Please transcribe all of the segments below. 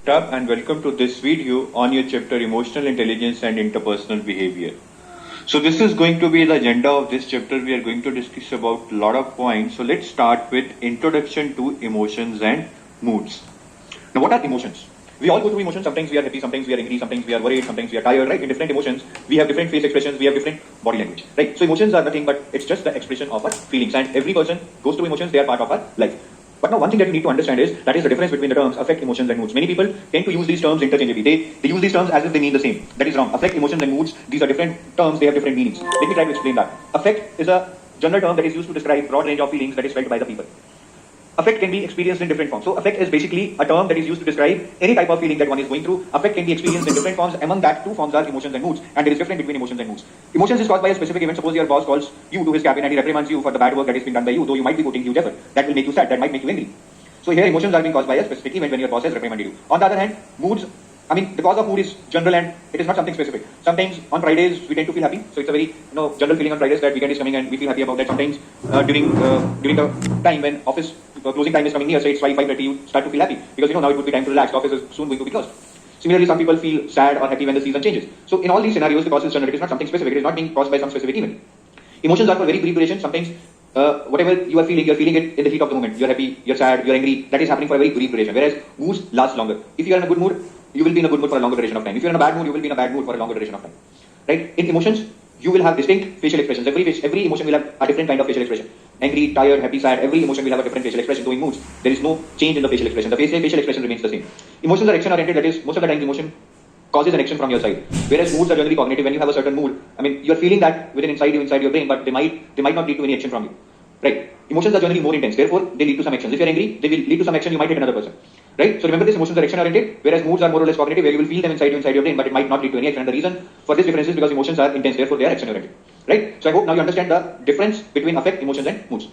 Up and welcome to this video on your chapter Emotional Intelligence and Interpersonal Behavior. So this is going to be the agenda of this chapter. We are going to discuss about a lot of points. So let's start with introduction to emotions and moods. Now what are emotions? We all go through emotions. Sometimes we are happy, sometimes we are angry, sometimes we are worried, sometimes we are tired, right? In different emotions, we have different face expressions, we have different body language, right? So emotions are nothing but it's just the expression of our feelings, and every person goes through emotions. They are part of our life. But now one thing that you need to understand is that is the difference between the terms affect, emotions and moods. Many people tend to use these terms interchangeably. They use these terms as if they mean the same. That is wrong. Affect, emotions and moods, these are different terms, they have different meanings. Let me try to explain that. Affect is a general term that is used to describe broad range of feelings that is felt by the people. Affect can be experienced in different forms. So affect is basically a term that is used to describe any type of feeling that one is going through. Affect can be experienced in different forms. Among that, two forms are emotions and moods, and there is difference between emotions and moods. Emotions is caused by a specific event. Suppose your boss calls you to his cabin and he reprimands you for the bad work that is being done by you, though you might be putting huge effort. That will make you sad, that might make you angry. So here emotions are being caused by a specific event when your boss has reprimanded you. On the other hand, moods, the cause of mood is general and it is not something specific. Sometimes on Fridays we tend to feel happy, so it's a very general feeling on Fridays that weekend is coming and we feel happy about that. Sometimes during the time when office closing time is coming near, say it's 5:30, you start to feel happy because now it would be time to relax. The office is soon going to be closed. Similarly, some people feel sad or happy when the season changes. So in all these scenarios, the cause is general. It is not something specific. It is not being caused by some specific event. Emotions are for very brief duration. Sometimes whatever you are feeling it in the heat of the moment. You're happy, you're sad, you're angry. That is happening for a very brief duration. Whereas moods last longer. If you are in a good mood, you will be in a good mood for a longer duration of time. If you're in a bad mood, you will be in a bad mood for a longer duration of time. Right? In emotions, you will have distinct facial expressions. Every emotion will have a different kind of facial expression. Angry, tired, happy, sad. Every emotion will have a different facial expression. So in moods, there is no change in the facial expression. The facial expression remains the same. Emotions are action oriented. That is, most of the time, emotion causes an action from your side. Whereas moods are generally cognitive. When you have a certain mood, you're feeling that within inside your brain, but they might not lead to any action from you. Right? Emotions are generally more intense. Therefore, they lead to some actions. If you're angry, they will lead to some action. You might hit another person. Right? So remember this, emotions are action oriented, whereas moods are more or less cognitive, where you will feel them inside your brain, but it might not lead to any action. And the reason for this difference is because emotions are intense, therefore they are action oriented. Right? So I hope now you understand the difference between affect, emotions and moods.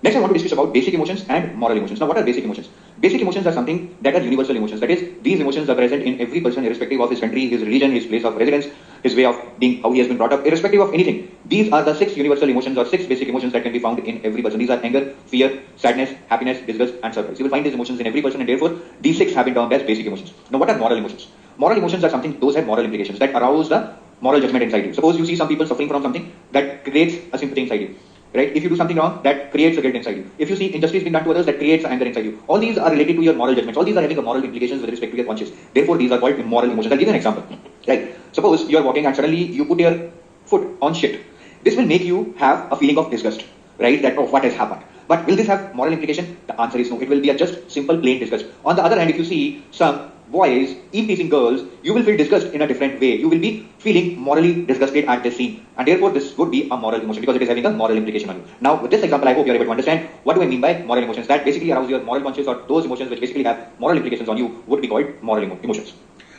Next, I want to discuss about basic emotions and moral emotions. Now, what are basic emotions? Basic emotions are something that are universal emotions. That is, these emotions are present in every person, irrespective of his country, his religion, his place of residence, his way of being, how he has been brought up, irrespective of anything. These are the 6 universal emotions or 6 basic emotions that can be found in every person. These are anger, fear, sadness, happiness, disgust, and surprise. You will find these emotions in every person, and therefore, these 6 have been termed as basic emotions. Now, what are moral emotions? Moral emotions are something, those have moral implications that arouse the moral judgment inside you. Suppose you see some people suffering from something that creates a sympathy inside you. Right? If you do something wrong, that creates a guilt inside you. If you see injustice being done to others, that creates anger inside you. All these are related to your moral judgments. All these are having a moral implications with respect to your conscience. Therefore, these are called moral emotions. I'll give you an example. Right? Suppose you are walking and suddenly you put your foot on shit. This will make you have a feeling of disgust. Right? That, oh, what has happened? But will this have moral implication? The answer is no. It will be a just simple plain disgust. On the other hand, if you see some boys teasing girls, you will feel disgust in a different way. You will be feeling morally disgusted at this scene, and therefore this would be a moral emotion because it is having a moral implication on you. Now, with this example, I hope you are able to understand what do I mean by moral emotions. That basically arouse your moral conscience, or those emotions which basically have moral implications on you would be called moral emotions.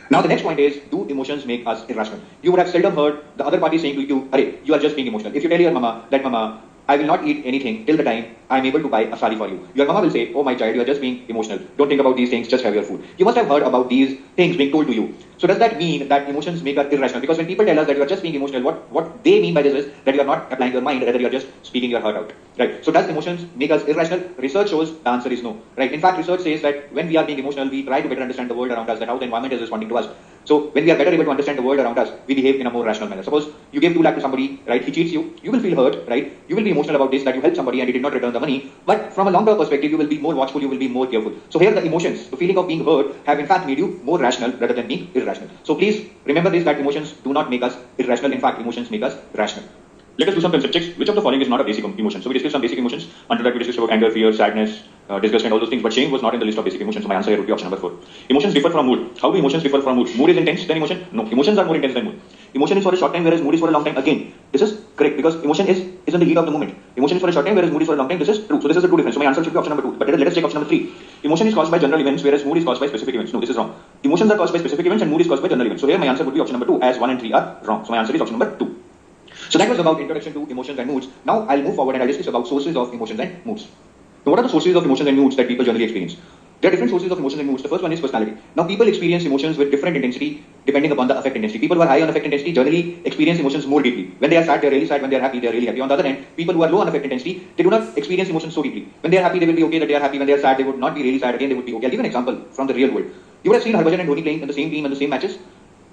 Now, the next point is, do emotions make us irrational? You would have seldom heard the other party saying to you, "Arey, you are just being emotional." If you tell your mama that, "Mama, I will not eat anything till the time I am able to buy a sari for you," your mama will say, "Oh my child, you are just being emotional. Don't think about these things, just have your food." You must have heard about these things being told to you. So does that mean that emotions make us irrational? Because when people tell us that you are just being emotional, what they mean by this is that you are not applying your mind, rather you are just speaking your heart out. Right? So does emotions make us irrational? Research shows the answer is no. Right? In fact, research says that when we are being emotional, we try to better understand the world around us, that how the environment is responding to us. So when we are better able to understand the world around us, we behave in a more rational manner. Suppose you give 2 lakh to somebody, right? He cheats you. You will feel hurt, right? You will be emotional about this, that you helped somebody and he did not return the money. But from a longer perspective, you will be more watchful, you will be more careful. So here the emotions, the feeling of being hurt, have in fact made you more rational rather than being irrational. So please remember this, that emotions do not make us irrational. In fact, emotions make us rational. Let us do some concept checks. Which of the following is not a basic emotion? So we discussed some basic emotions. Under that we discussed about anger, fear, sadness, disgust and all those things. But shame was not in the list of basic emotions. So my answer here would be option number 4. Emotions differ from mood. How do emotions differ from mood? Mood is intense than emotion? No. Emotions are more intense than mood. Emotion is for a short time, whereas mood is for a long time. Again, this is correct because emotion is in the heat of the moment. Emotion is for a short time, whereas mood is for a long time. This is true. So this is the true difference. So my answer should be option number 2. But let us take option number 3. Emotion is caused by general events, whereas mood is caused by specific events. No, this is wrong. Emotions are caused by specific events and mood is caused by general events. So here my answer would be option number 2, as 1 and 3 are wrong. So my answer is option number 2. So that was about introduction to emotions and moods. Now I'll move forward and I'll discuss about sources of emotions and moods. Now what are the sources of emotions and moods that people generally experience? There are different sources of emotions and moods. The first one is personality. Now people experience emotions with different intensity depending upon the affect intensity. People who are high on affect intensity generally experience emotions more deeply. When they are sad, they are really sad. When they are happy, they are really happy. On the other hand, people who are low on affect intensity, they do not experience emotions so deeply. When they are happy, they will be okay that they are happy. When they are sad, they would not be really sad. Again, they would be okay. I'll give an example from the real world. You would have seen Harbhajan and Dhoni playing in the same team and the same matches.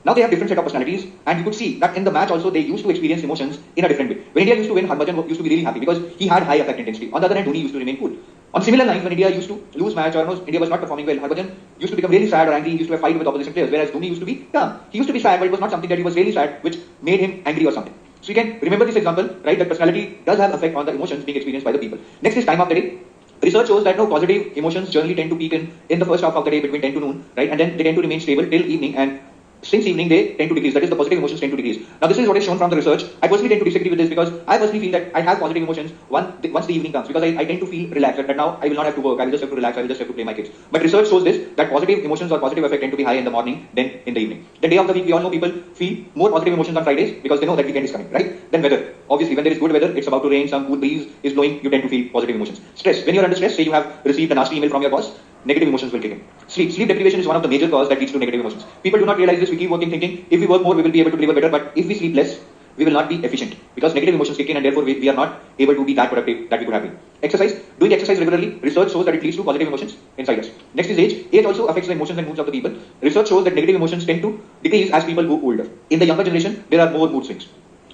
Now they have different set of personalities, and you could see that in the match also they used to experience emotions in a different way. When India used to win, Harbhajan used to be really happy because he had high affect intensity. On the other hand, Dhoni used to remain cool. On similar lines, when India used to lose match or India was not performing well, Harbhajan used to become really sad or angry. He used to have fight with opposition players, whereas Dhoni used to be calm. He used to be sad, but it was not something that he was really sad, which made him angry or something. So you can remember this example, right? That personality does have effect on the emotions being experienced by the people. Next is time of the day. Research shows that no positive emotions generally tend to peak in the first half of the day between 10 to noon, right? And then they tend to remain stable till evening, and since evening they tend to decrease. That is, the positive emotions tend to decrease. Now this is what is shown from the research. I personally tend to disagree with this because I personally feel that I have positive emotions once the evening comes, because I tend to feel relaxed that now I will not have to work, I will just have to relax, I will just have to play my kids. But research shows this, that positive emotions or positive effect tend to be high in the morning than in the evening. The day of the week, we all know people feel more positive emotions on Fridays because they know that weekend is coming, right? Then weather. Obviously, when there is good weather, it's about to rain, some cool breeze is blowing, you tend to feel positive emotions. Stress. When you're under stress, say you have received a nasty email from your boss, negative emotions will kick in. Sleep deprivation is one of the major causes that leads to negative emotions. People do not realize this. We keep working thinking if we work more, we will be able to deliver better, but if we sleep less, we will not be efficient because negative emotions kick in, and therefore we are not able to be that productive that we could have been. Exercise. Doing exercise regularly, research shows that it leads to positive emotions inside us. Next is age. Age also affects the emotions and moods of the people. Research shows that negative emotions tend to decrease as people go older. In the younger generation, there are more mood swings.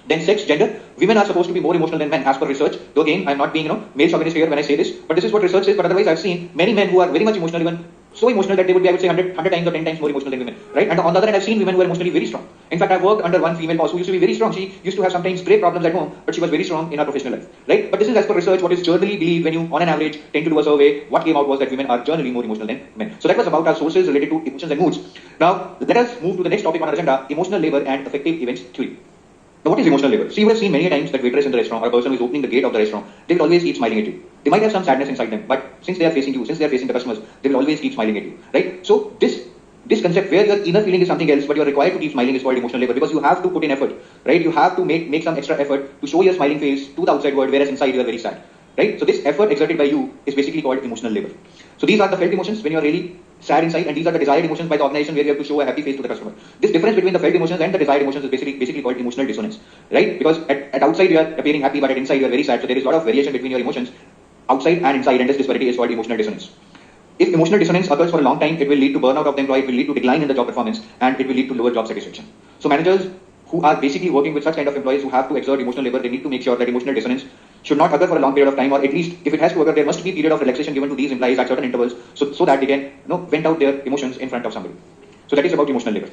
Then sex, gender. Women are supposed to be more emotional than men as per research. Though again, I'm not being male chauvinist here when I say this, but this is what research says. But otherwise, I've seen many men who are very much emotional, even so emotional that they would be, I would say, 100 times or 10 times more emotional than women, right? And on the other hand, I've seen women who are emotionally very strong. In fact, I've worked under one female boss who used to be very strong. She used to have sometimes great problems at home, but she was very strong in her professional life, right? But this is as per research, what is generally believed when you, on an average, tend to do a survey. What came out was that women are generally more emotional than men. So that was about our sources related to emotions and moods. Now, let us move to the next topic on our agenda: emotional labor and affective events theory. Now, what is emotional labor? So you would have seen many times that waitress in the restaurant or a person who is opening the gate of the restaurant, they will always keep smiling at you. They might have some sadness inside them, but since they are facing you, since they are facing the customers, they will always keep smiling at you, right? So this concept where your inner feeling is something else, but you're required to keep smiling is called emotional labor, because you have to put in effort, right? You have to make some extra effort to show your smiling face to the outside world, whereas inside you are very sad, right? So this effort exerted by you is basically called emotional labor. So these are the felt emotions when you are really sad inside, and these are the desired emotions by the organization where you have to show a happy face to the customer. This difference between the felt emotions and the desired emotions is basically called emotional dissonance, right? Because at outside you are appearing happy, but at inside you are very sad. So there is a lot of variation between your emotions outside and inside, and this disparity is called emotional dissonance. If emotional dissonance occurs for a long time, it will lead to burnout of the employee, it will lead to decline in the job performance, and it will lead to lower job satisfaction. So managers who are basically working with such kind of employees who have to exert emotional labor, they need to make sure that emotional dissonance should not occur for a long period of time, or at least if it has to occur, there must be a period of relaxation given to these employees at certain intervals, so that they can vent out their emotions in front of somebody. So that is about emotional labor.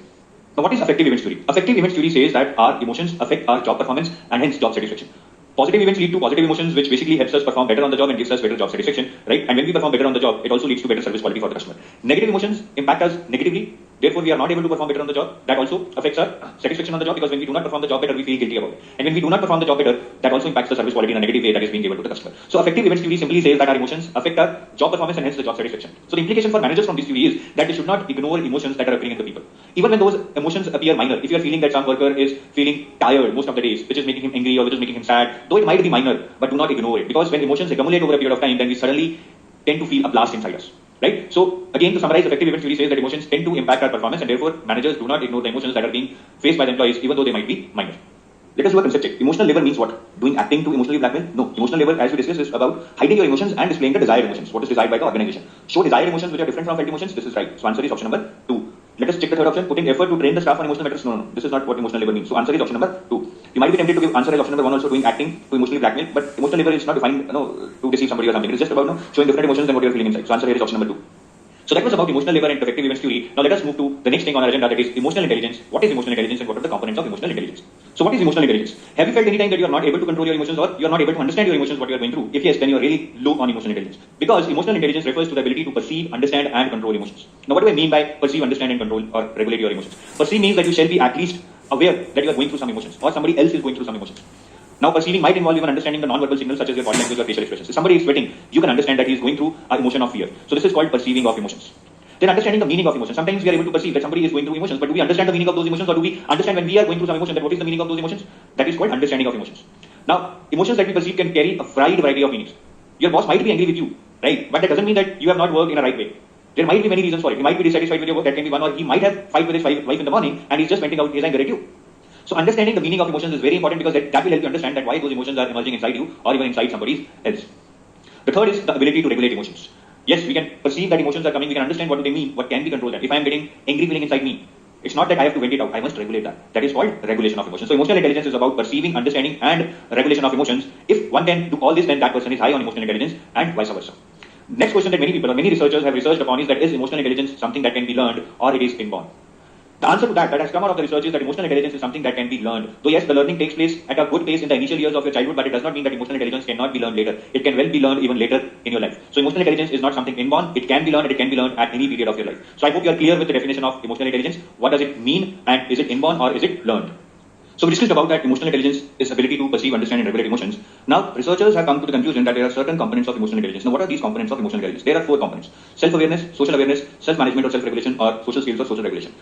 Now, what is affective events theory? Affective events theory says that our emotions affect our job performance and hence job satisfaction. Positive events lead to positive emotions, which basically helps us perform better on the job and gives us better job satisfaction, right? And when we perform better on the job, it also leads to better service quality for the customer. Negative emotions impact us negatively, therefore we are not able to perform better on the job. That also affects our satisfaction on the job, because when we do not perform the job better, we feel guilty about it. And when we do not perform the job better, that also impacts the service quality in a negative way that is being given to the customer. So affective events theory simply says that our emotions affect our job performance and hence the job satisfaction. So the implication for managers from this theory is that they should not ignore emotions that are appearing in the people. Even when those emotions appear minor, if you are feeling that some worker is feeling tired most of the days, which is making him angry or which is making him sad, though it might be minor, but do not ignore it, because when emotions accumulate over a period of time, then we suddenly tend to feel a blast inside us, right? So again, to summarize, affective event theory says that emotions tend to impact our performance, and therefore managers do not ignore the emotions that are being faced by the employees, even though they might be minor. Let us do a concept check. Emotional labor means what? Doing acting to emotionally blackmail? No. Emotional labor, as we discussed, is about hiding your emotions and displaying the desired emotions. What is desired by the organization? Show desired emotions which are different from felt emotions. This is right. So answer is option number 2. Let us check the third option. Putting effort to train the staff on emotional matters. No. This is not what emotional labor means. So answer is option number 2. You might be tempted to give answer as option number 1 also, doing acting to emotionally blackmail, but emotional labor is not defined to deceive somebody or something. It is just about showing different emotions than what you are feeling inside. So answer here is option number 2. So that was about emotional labor and affective events theory. Now let us move to the next thing on our agenda, that is emotional intelligence. What is emotional intelligence and what are the components of emotional intelligence? So what is emotional intelligence? Have you felt any time that you are not able to control your emotions, or you are not able to understand your emotions, what you are going through? If yes, then you are really low on emotional intelligence. Because emotional intelligence refers to the ability to perceive, understand and control emotions. Now what do I mean by perceive, understand and control or regulate your emotions? Perceive means that you shall be at least aware that you are going through some emotions or somebody else is going through some emotions. Now perceiving might involve even understanding the non-verbal signals such as your body language or facial expressions. If somebody is sweating, you can understand that he is going through an emotion of fear. So this is called perceiving of emotions. Then understanding the meaning of emotions. Sometimes we are able to perceive that somebody is going through emotions, but do we understand the meaning of those emotions, or do we understand when we are going through some emotion that what is the meaning of those emotions? That is called understanding of emotions. Now, emotions that we perceive can carry a wide variety of meanings. Your boss might be angry with you, right? But that doesn't mean that you have not worked in a right way. There might be many reasons for it. He might be dissatisfied with your work, that can be one, or he might have fight with his wife in the morning and he's just venting out his anger at you. So understanding the meaning of emotions is very important, because that will help you understand that why those emotions are emerging inside you or even inside somebody else. The third is the ability to regulate emotions. Yes, we can perceive that emotions are coming, we can understand what do they mean, what can we control that. If I am getting angry feeling inside me, it's not that I have to vent it out, I must regulate that. That is called regulation of emotions. So emotional intelligence is about perceiving, understanding and regulation of emotions. If one can do all this, then that person is high on emotional intelligence and vice versa. Next question that many people or many researchers have researched upon is that is emotional intelligence something that can be learned or it is inborn? The answer to that has come out of the research is that emotional intelligence is something that can be learned. Though yes, the learning takes place at a good pace in the initial years of your childhood, but it does not mean that emotional intelligence cannot be learned later. It can well be learned even later in your life. So emotional intelligence is not something inborn. It can be learned and it can be learned at any period of your life. So I hope you are clear with the definition of emotional intelligence. What does it mean and is it inborn or is it learned? So we discussed about that emotional intelligence is ability to perceive, understand and regulate emotions. Now researchers have come to the conclusion that there are certain components of emotional intelligence. Now what are these components of emotional intelligence? There are 4 components. Self-awareness, social awareness, self-management or self-regulation or social skills or social regulation.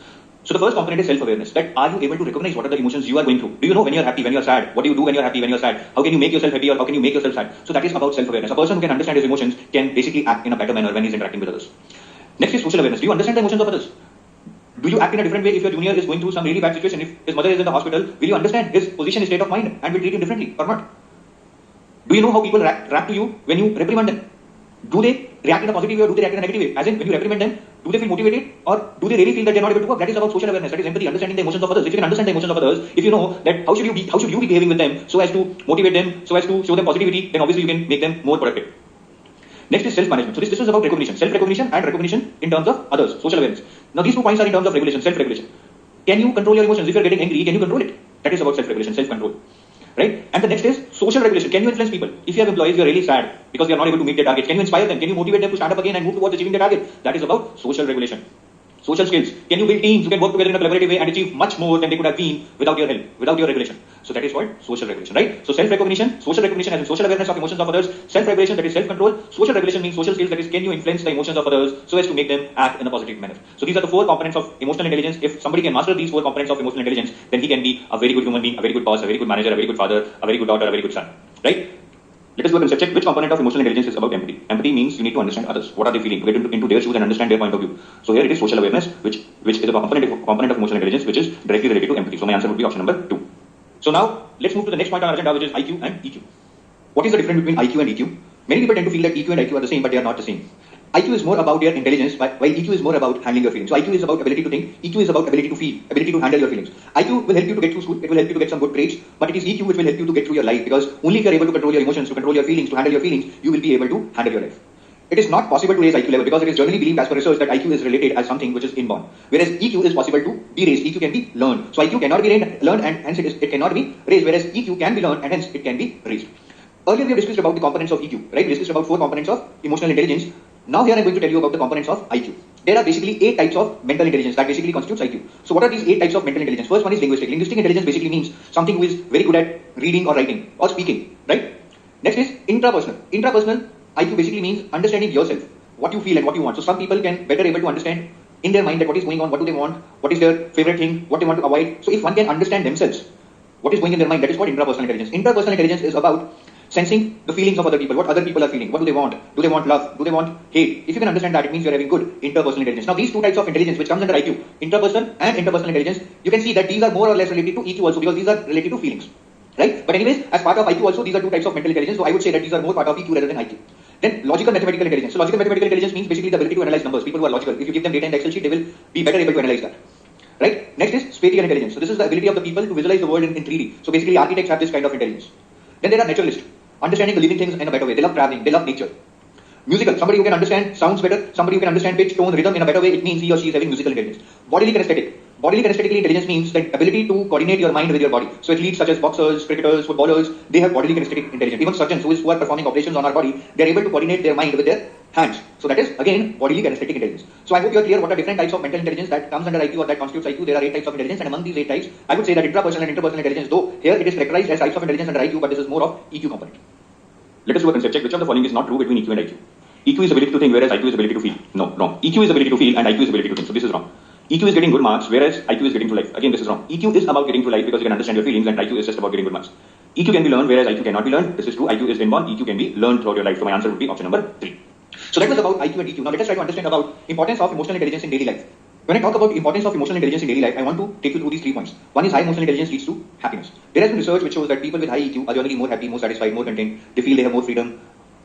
So the first component is self-awareness. That are you able to recognize what are the emotions you are going through? Do you know when you are happy, when you are sad? What do you do when you are happy, when you are sad? How can you make yourself happy or how can you make yourself sad? So that is about self-awareness. A person who can understand his emotions can basically act in a better manner when he is interacting with others. Next is social awareness. Do you understand the emotions of others? Do you act in a different way if your junior is going through some really bad situation? If his mother is in the hospital, will you understand his position, his state of mind and will treat him differently or not? Do you know how people react to you when you reprimand them? Do they react in a positive way or do they react in a negative way? As in, when you reprimand them, do they feel motivated or do they really feel that they're not able to work? That is about social awareness. That is empathy, understanding the emotions of others. If you can understand the emotions of others, if you know that how should you be behaving with them so as to motivate them, so as to show them positivity, then obviously you can make them more productive. Next is self-management. So this is about recognition, self-recognition and recognition in terms of others, social awareness. Now these 2 points are in terms of regulation, self-regulation. Can you control your emotions? If you're getting angry, can you control it? That is about self-regulation, self-control. Right? And the next is social regulation. Can you influence people? If you have employees who are really sad because they are not able to meet their targets, can you inspire them? Can you motivate them to stand up again and move towards achieving their target? That is about social regulation. Social skills. Can you build teams who can work together in a collaborative way and achieve much more than they could have been without your help, without your regulation? So that is called social regulation, right? So self-recognition, social recognition as in social awareness of emotions of others, self-regulation that is self-control, social regulation means social skills that is can you influence the emotions of others so as to make them act in a positive manner. So these are the 4 components of emotional intelligence. If somebody can master these 4 components of emotional intelligence, then he can be a very good human being, a very good boss, a very good manager, a very good father, a very good daughter, a very good son, right? Let us go and check which component of emotional intelligence is about empathy. Empathy means you need to understand others. What are they feeling? Get into their shoes and understand their point of view. So here it is social awareness, which is a component of emotional intelligence, which is directly related to empathy. So my answer would be option number 2. So now let's move to the next point on our agenda, which is IQ and EQ. What is the difference between IQ and EQ? Many people tend to feel that EQ and IQ are the same, but they are not the same. IQ is more about your intelligence, while EQ is more about handling your feelings. So IQ is about ability to think, EQ is about ability to feel, ability to handle your feelings. IQ will help you to get through school, it will help you to get some good grades, but it is EQ which will help you to get through your life, because only if you are able to control your emotions, to control your feelings, to handle your feelings, you will be able to handle your life. It is not possible to raise IQ level because it is generally believed as per research that IQ is related as something which is inborn, whereas EQ is possible to be raised. EQ can be learned. So IQ cannot be learned and hence it cannot be raised, whereas EQ can be learned and hence it can be raised. Earlier we have discussed about the components of EQ, right? We discussed about 4 components of emotional intelligence. Now here I am going to tell you about the components of IQ. There are basically 8 types of mental intelligence that basically constitutes IQ. So what are these 8 types of mental intelligence? First one is linguistic. Linguistic intelligence basically means something who is very good at reading or writing or speaking, right? Next is intrapersonal. Intrapersonal IQ basically means understanding yourself, what you feel and what you want. So some people can better able to understand in their mind that what is going on, what do they want, what is their favorite thing, what they want to avoid. So if one can understand themselves, what is going in their mind, that is called intrapersonal intelligence. Interpersonal intelligence is about sensing the feelings of other people, what other people are feeling, what do they want love, do they want hate. If you can understand that, it means you are having good interpersonal intelligence. Now these 2 types of intelligence which comes under IQ, intrapersonal and interpersonal intelligence, you can see that these are more or less related to EQ also because these are related to feelings, right? But anyways, as part of IQ also, these are 2 types of mental intelligence, so I would say that these are more part of EQ rather than IQ. Then logical mathematical intelligence. So logical mathematical intelligence means basically the ability to analyze numbers. People who are logical, if you give them data in the Excel sheet, they will be better able to analyze that. Right? Next is spatial intelligence. So this is the ability of the people to visualize the world in 3D. So basically architects have this kind of intelligence. Then there are naturalists, understanding the living things in a better way. They love traveling, they love nature. Musical, somebody who can understand sounds better, somebody who can understand pitch, tone, rhythm in a better way, it means he or she is having musical intelligence. Bodily kinesthetic. Bodily kinesthetically intelligence means the ability to coordinate your mind with your body. So athletes such as boxers, cricketers, footballers, they have bodily kinesthetic intelligence. Even surgeons who are performing operations on our body, they are able to coordinate their mind with their hands. So that is again bodily kinesthetic intelligence. So I hope you are clear what are different types of mental intelligence that comes under IQ or that constitutes IQ. There are 8 types of intelligence, and among these 8 types, I would say that intrapersonal and interpersonal intelligence, though here it is characterized as types of intelligence under IQ, but this is more of EQ component. Let us do a concept check. Which of the following is not true between EQ and IQ? EQ is ability to think, whereas IQ is ability to feel. No, wrong. EQ is ability to feel and IQ is ability to think. So this is wrong. EQ is getting good marks, whereas IQ is getting through life. Again, this is wrong. EQ is about getting through life because you can understand your feelings, and IQ is just about getting good marks. EQ can be learned, whereas IQ cannot be learned. This is true. IQ is inborn. EQ can be learned throughout your life. So my answer would be option number 3. So that was about IQ and EQ. Now let us try to understand about importance of emotional intelligence in daily life. When I talk about importance of emotional intelligence in daily life, I want to take you through these 3 points. One is high emotional intelligence leads to happiness. There has been research which shows that people with high EQ are generally more happy, more satisfied, more content. They feel they have more freedom.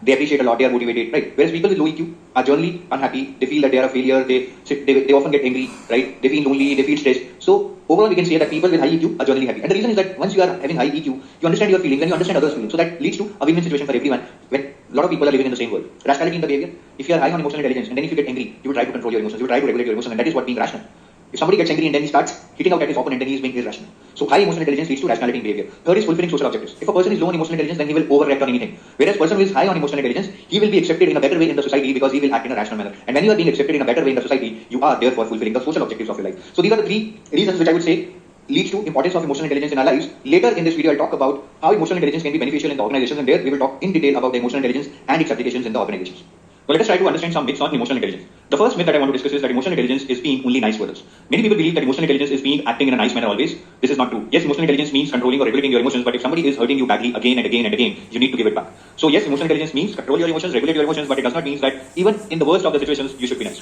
they appreciate a lot, they are motivated, right? Whereas people with low EQ are generally unhappy, they feel that they are a failure, they often get angry, right? They feel lonely, they feel stressed. So overall we can say that people with high EQ are generally happy. And the reason is that once you are having high EQ, you understand your feelings and you understand others' feelings. So that leads to a win-win situation for everyone when a lot of people are living in the same world. Rationality in the behavior, if you are high on emotional intelligence and then if you get angry, you will try to control your emotions, you will try to regulate your emotions, and that is what being rational. If somebody gets angry and then he starts hitting out at his opponent, then he is being irrational. So high emotional intelligence leads to rationality in behavior. Third is fulfilling social objectives. If a person is low on emotional intelligence, then he will overreact on anything. Whereas person who is high on emotional intelligence, he will be accepted in a better way in the society because he will act in a rational manner. And when you are being accepted in a better way in the society, you are therefore fulfilling the social objectives of your life. So these are the three reasons which I would say leads to importance of emotional intelligence in our lives. Later in this video, I'll talk about how emotional intelligence can be beneficial in the organizations, and there we will talk in detail about the emotional intelligence and its applications in the organizations. Now let us try to understand some myths on emotional intelligence. The first myth that I want to discuss is that emotional intelligence is being only nice to others. Many people believe that emotional intelligence is being acting in a nice manner always. This is not true. Yes, emotional intelligence means controlling or regulating your emotions, but if somebody is hurting you badly again and again and again, you need to give it back. So yes, emotional intelligence means control your emotions, regulate your emotions, but it does not mean that even in the worst of the situations, you should be nice.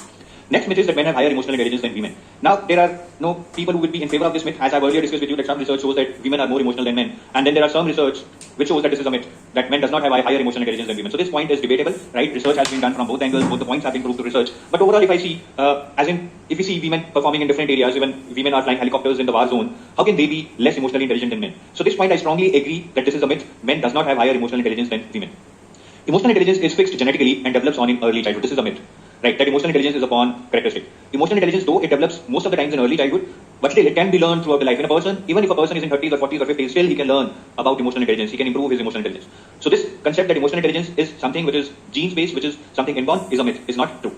Next myth is that men have higher emotional intelligence than women. Now, there are no people who would be in favor of this myth, as I've earlier discussed with you that some research shows that women are more emotional than men. And then there are some research which shows that this is a myth, that men does not have higher emotional intelligence than women. So this point is debatable, right? Research has been done from both angles, both the points have been proved to research. But overall, if I see, if we see women performing in different areas, even women are flying helicopters in the war zone, how can they be less emotionally intelligent than men? So this point I strongly agree that this is a myth. Men does not have higher emotional intelligence than women. Emotional intelligence is fixed genetically and develops on in early childhood. This is a myth. Right, that emotional intelligence is upon characteristic. Emotional intelligence, though it develops most of the times in early childhood, but still it can be learned throughout the life. In a person, even if a person is in 30s or 40s or 50s, still he can learn about emotional intelligence. He can improve his emotional intelligence. So this concept that emotional intelligence is something which is genes-based, which is something inborn, is a myth. Is not true.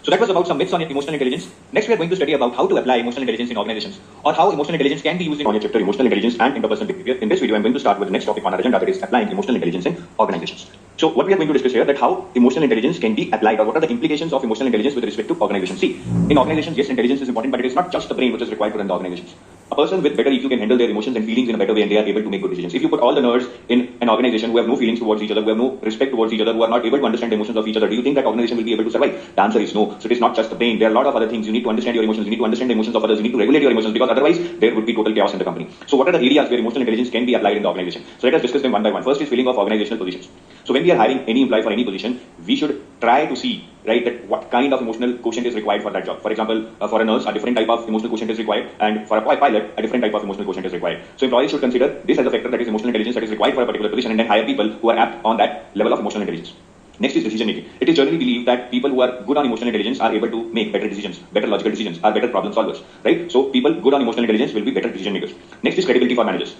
So that was about some myths on emotional intelligence. Next, we are going to study about how to apply emotional intelligence in organizations, or how emotional intelligence can be used in on your chapter emotional intelligence and interpersonal behavior. In this video, I'm going to start with the next topic on our agenda, that is applying emotional intelligence in organizations. So what we are going to discuss here, that how emotional intelligence can be applied, or what are the implications of emotional intelligence with respect to organizations. See, in organizations, yes, intelligence is important, but it is not just the brain which is required to run the organizations. A person with better EQ can handle their emotions and feelings in a better way, and they are able to make good decisions. If you put all the nerds in an organization who have no feelings towards each other, who have no respect towards each other, who are not able to understand the emotions of each other, do you think that organization will be able to survive? The answer is no. So it is not just the brain. There are a lot of other things. You need to understand your emotions. You need to understand the emotions of others. You need to regulate your emotions, because otherwise there would be total chaos in the company. So what are the areas where emotional intelligence can be applied in the organization? So let us discuss them one by one. First is filling of organizational positions. So when we are hiring any employee for any position, we should try to see, right, that what kind of emotional quotient is required for that job. For example, for a nurse, a different type of emotional quotient is required, and for a pilot, a different type of emotional quotient is required. So employees should consider this as a factor, that is emotional intelligence, that is required for a particular position, and then hire people who are apt on that level of emotional intelligence. Next is decision making. It is generally believed that people who are good on emotional intelligence are able to make better decisions, better logical decisions, are better problem solvers, right? So people good on emotional intelligence will be better decision makers. Next is credibility for managers.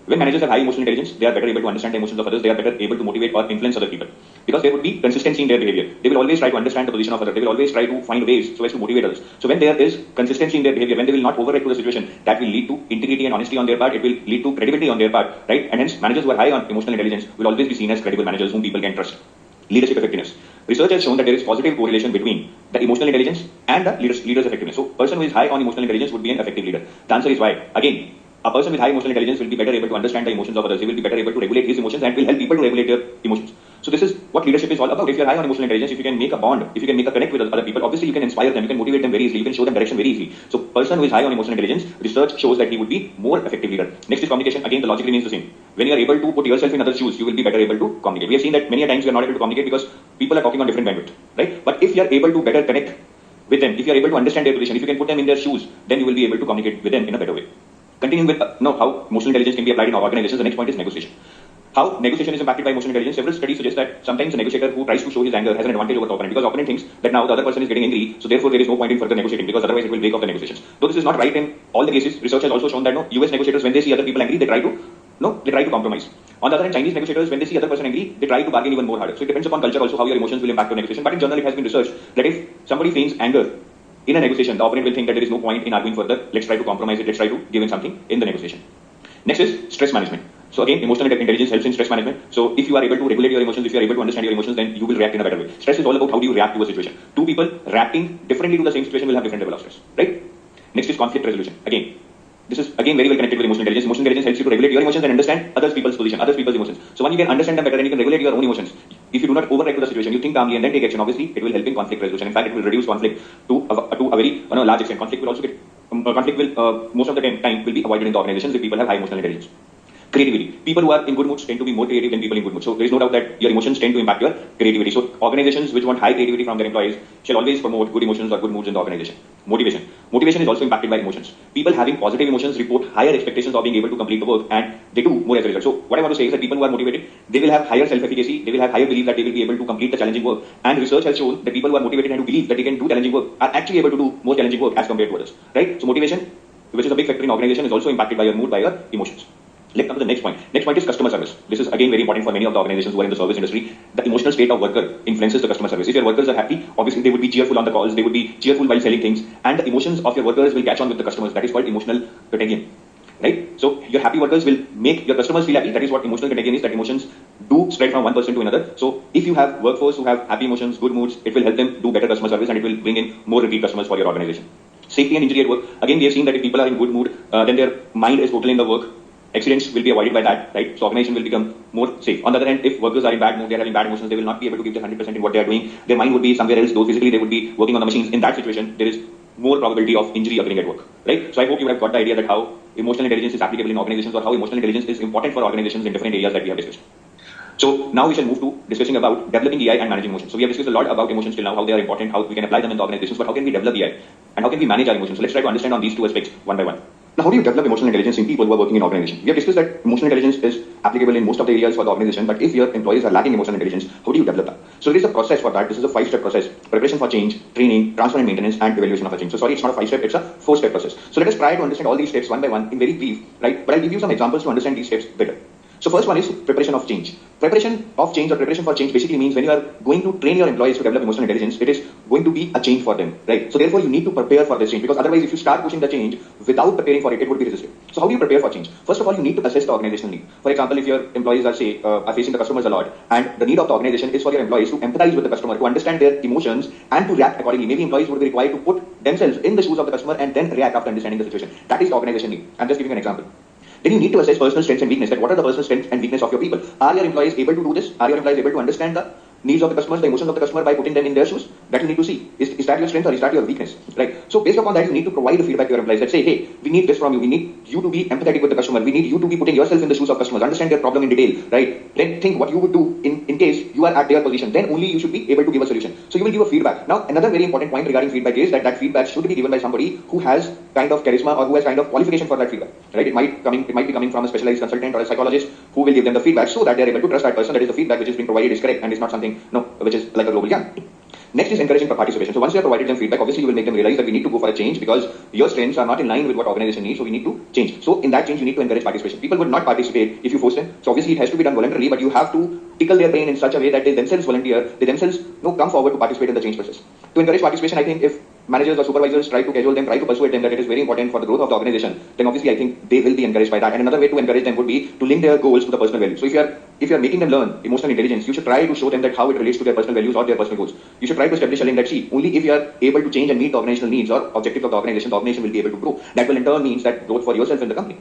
When managers have high emotional intelligence, they are better able to understand the emotions of others, they are better able to motivate or influence other people. Because there would be consistency in their behavior. They will always try to understand the position of others, they will always try to find ways so as to motivate others. So when there is consistency in their behavior, when they will not overreact to the situation, that will lead to integrity and honesty on their part, it will lead to credibility on their part, right? And hence managers who are high on emotional intelligence will always be seen as credible managers whom people can trust. Leadership effectiveness. Research has shown that there is positive correlation between the emotional intelligence and the leader's effectiveness. So person who is high on emotional intelligence would be an effective leader. The answer is why. Again, a person with high emotional intelligence will be better able to understand the emotions of others. He will be better able to regulate his emotions and will help people to regulate their emotions. So this is what leadership is all about. If you are high on emotional intelligence, if you can make a bond, if you can make a connect with other people, obviously you can inspire them, you can motivate them very easily, you can show them direction very easily. So person who is high on emotional intelligence, research shows that he would be more effective leader. Next is communication. Again, the logic remains the same. When you are able to put yourself in others' shoes, you will be better able to communicate. We have seen that many times we are not able to communicate because people are talking on different bandwidth, right? But if you are able to better connect with them, if you are able to understand their position, if you can put them in their shoes, then you will be able to communicate with them in a better way. Continuing with how emotional intelligence can be applied in organizations, the next point is negotiation. How negotiation is impacted by emotional intelligence. Several studies suggest that sometimes a negotiator who tries to show his anger has an advantage over the opponent, because the opponent thinks that now the other person is getting angry, so therefore there is no point in further negotiating, because otherwise it will break off the negotiations. Though this is not right in all the cases, research has also shown that US negotiators, when they see other people angry, they try to compromise. On the other hand, Chinese negotiators, when they see other person angry, they try to bargain even more harder. So it depends upon culture also how your emotions will impact your negotiation. But in general, it has been researched that if somebody feigns anger in a negotiation, the opponent will think that there is no point in arguing further. Let's try to compromise it. Let's try to give in something in the negotiation. Next is stress management. So again, emotional intelligence helps in stress management. So if you are able to regulate your emotions, if you are able to understand your emotions, then you will react in a better way. Stress is all about how do you react to a situation. Two people reacting differently to the same situation will have different level of stress, right? Next is conflict resolution. Again, this is again very well connected with emotional intelligence. Emotional intelligence helps you to regulate your emotions and understand other people's position, other people's emotions. So when you can understand them better, then you can regulate your own emotions. If you do not overreact to the situation, you think calmly and then take action. Obviously, it will help in conflict resolution. In fact, it will reduce conflict to a very large extent. Conflict will also get most of the time will be avoided in the organizations if people have high emotional intelligence. Creativity. People who are in good moods tend to be more creative than people in good moods. So there is no doubt that your emotions tend to impact your creativity. So organizations which want high creativity from their employees shall always promote good emotions or good moods in the organization. Motivation. Motivation is also impacted by emotions. People having positive emotions report higher expectations of being able to complete the work, and they do more as a result. So what I want to say is that people who are motivated, they will have higher self-efficacy, they will have higher belief that they will be able to complete the challenging work. And research has shown that people who are motivated and who believe that they can do challenging work are actually able to do more challenging work as compared to others. Right? So motivation, which is a big factor in organization, is also impacted by your mood, by your emotions. Let's come to the next point. Next point is customer service. This is again very important for many of the organizations who are in the service industry. The emotional state of worker influences the customer service. If your workers are happy, obviously they would be cheerful on the calls, they would be cheerful while selling things, and the emotions of your workers will catch on with the customers. That is called emotional contagion. Right? So your happy workers will make your customers feel happy. That is what emotional contagion is, that emotions do spread from one person to another. So if you have workforce who have happy emotions, good moods, it will help them do better customer service and it will bring in more repeat customers for your organization. Safety and injury at work. Again, we have seen that if people are in good mood, then their mind is totally in the work. Accidents will be avoided by that, right? So organization will become more safe. On the other hand, if workers are in bad mood, they are having bad emotions, they will not be able to give their 100% in what they are doing. Their mind would be somewhere else, though physically they would be working on the machines. In that situation, there is more probability of injury occurring at work, right? So I hope you have got the idea that how emotional intelligence is applicable in organizations, or how emotional intelligence is important for organizations in different areas that we have discussed. So now we shall move to discussing about developing EI and managing emotions. So we have discussed a lot about emotions till now, how they are important, how we can apply them in the organizations, but how can we develop EI and how can we manage our emotions? So let's try to understand on these two aspects one by one. Now, how do you develop emotional intelligence in people who are working in organizations? We have discussed that emotional intelligence is applicable in most of the areas for the organization, but if your employees are lacking emotional intelligence, how do you develop that? So there is a process for that. This is a 5-step process: preparation for change, training, transfer and maintenance, and evaluation of a change. So sorry, it's not a 5-step, it's a 4-step process. So let us try to understand all these steps one by one in very brief, right? But I'll give you some examples to understand these steps better. So first one is preparation of change. Preparation of change or preparation for change basically means when you are going to train your employees to develop emotional intelligence, it is going to be a change for them, right? So therefore you need to prepare for this change, because otherwise if you start pushing the change without preparing for it, it would be resisted. So how do you prepare for change? First of all, you need to assess the organizational need. For example, if your employees are are facing the customers a lot, and the need of the organization is for your employees to empathize with the customer, to understand their emotions and to react accordingly. Maybe employees would be required to put themselves in the shoes of the customer and then react after understanding the situation. That is the organization need. I'm just giving an example. Then you need to assess personal strengths and weakness. That what are the personal strengths and weakness of your people? Are your employees able to do this? Are your employees able to understand the needs of the customers, the emotions of the customer by putting them in their shoes? That you need to see. Is that your strength or is that your weakness? Right? So based upon that, you need to provide the feedback to your employees that say, hey, we need this from you. We need you to be empathetic with the customer. We need you to be putting yourself in the shoes of customers, understand their problem in detail, right? Then think what you would do in case you are at their position. Then only you should be able to give a solution. So you will give a feedback. Now, another very important point regarding feedback is that feedback should be given by somebody who has kind of charisma or who has kind of qualification for that feedback, right? It might be coming from a specialized consultant or a psychologist who will give them the feedback so that they are able to trust that person, that is the feedback which is being provided is correct and is not something which is like a global yarn. Next is encouraging participation. So once you have provided them feedback, obviously you will make them realize that we need to go for a change because your strengths are not in line with what organization needs, so we need to change. So in that change, you need to encourage participation. People would not participate if you force them. So obviously it has to be done voluntarily, but you have to tickle their brain in such a way that they themselves volunteer, they themselves come forward to participate in the change process. To encourage participation, I think if managers or supervisors try to cajole them, try to persuade them that it is very important for the growth of the organization, then obviously I think they will be encouraged by that. And another way to encourage them would be to link their goals to the personal values. So if you are making them learn emotional intelligence, you should try to show them that how it relates to their personal values or their personal goals. You should try to establish a link that see, only if you are able to change and meet the organizational needs or objectives of the organization will be able to grow. That will in turn means that growth for yourself in the company.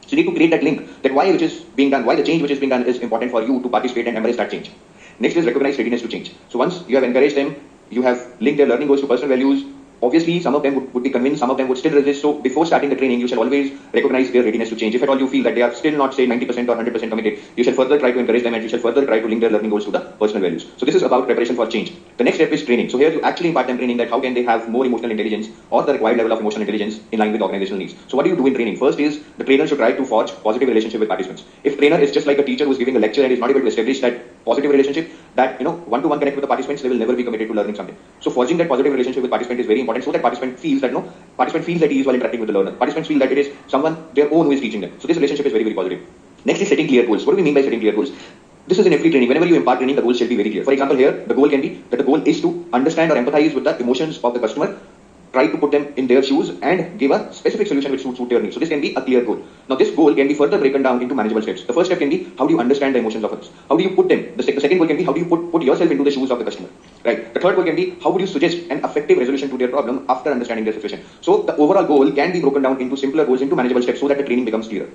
So you need to create that link, that why which is being done, why the change which is being done is important for you to participate and embrace that change. Next is recognize readiness to change. So once you have encouraged them, you have linked their learning goals to personal values. Obviously, some of them would be convinced, some of them would still resist. So before starting the training, you shall always recognize their readiness to change. If at all you feel that they are still not, say, 90% or 100% committed, you shall further try to encourage them and you shall further try to link their learning goals to the personal values. So this is about preparation for change. The next step is training. So here you actually impart them training that how can they have more emotional intelligence or the required level of emotional intelligence in line with organizational needs. So what do you do in training? First is the trainer should try to forge positive relationship with participants. If trainer is just like a teacher who is giving a lecture and is not able to establish that positive relationship, that one-to-one connect with the participants, they will never be committed to learning something. So forging that positive relationship with participant is very important so that participant feels that he is while interacting with the learner. Participants feel that it is someone their own who is teaching them. So this relationship is very, very positive. Next is setting clear goals. What do we mean by setting clear goals? This is in every training. Whenever you impart training, the goals shall be very clear. For example, here the goal can be that the goal is to understand or empathize with the emotions of the customer, try to put them in their shoes and give a specific solution which suits their needs. So this can be a clear goal. Now this goal can be further broken down into manageable steps. The first step can be how do you understand the emotions of others? How do you put them? The second goal can be how do you put yourself into the shoes of the customer? Right. The third goal can be how would you suggest an effective resolution to their problem after understanding their situation? So the overall goal can be broken down into simpler goals, into manageable steps so that the training becomes clearer.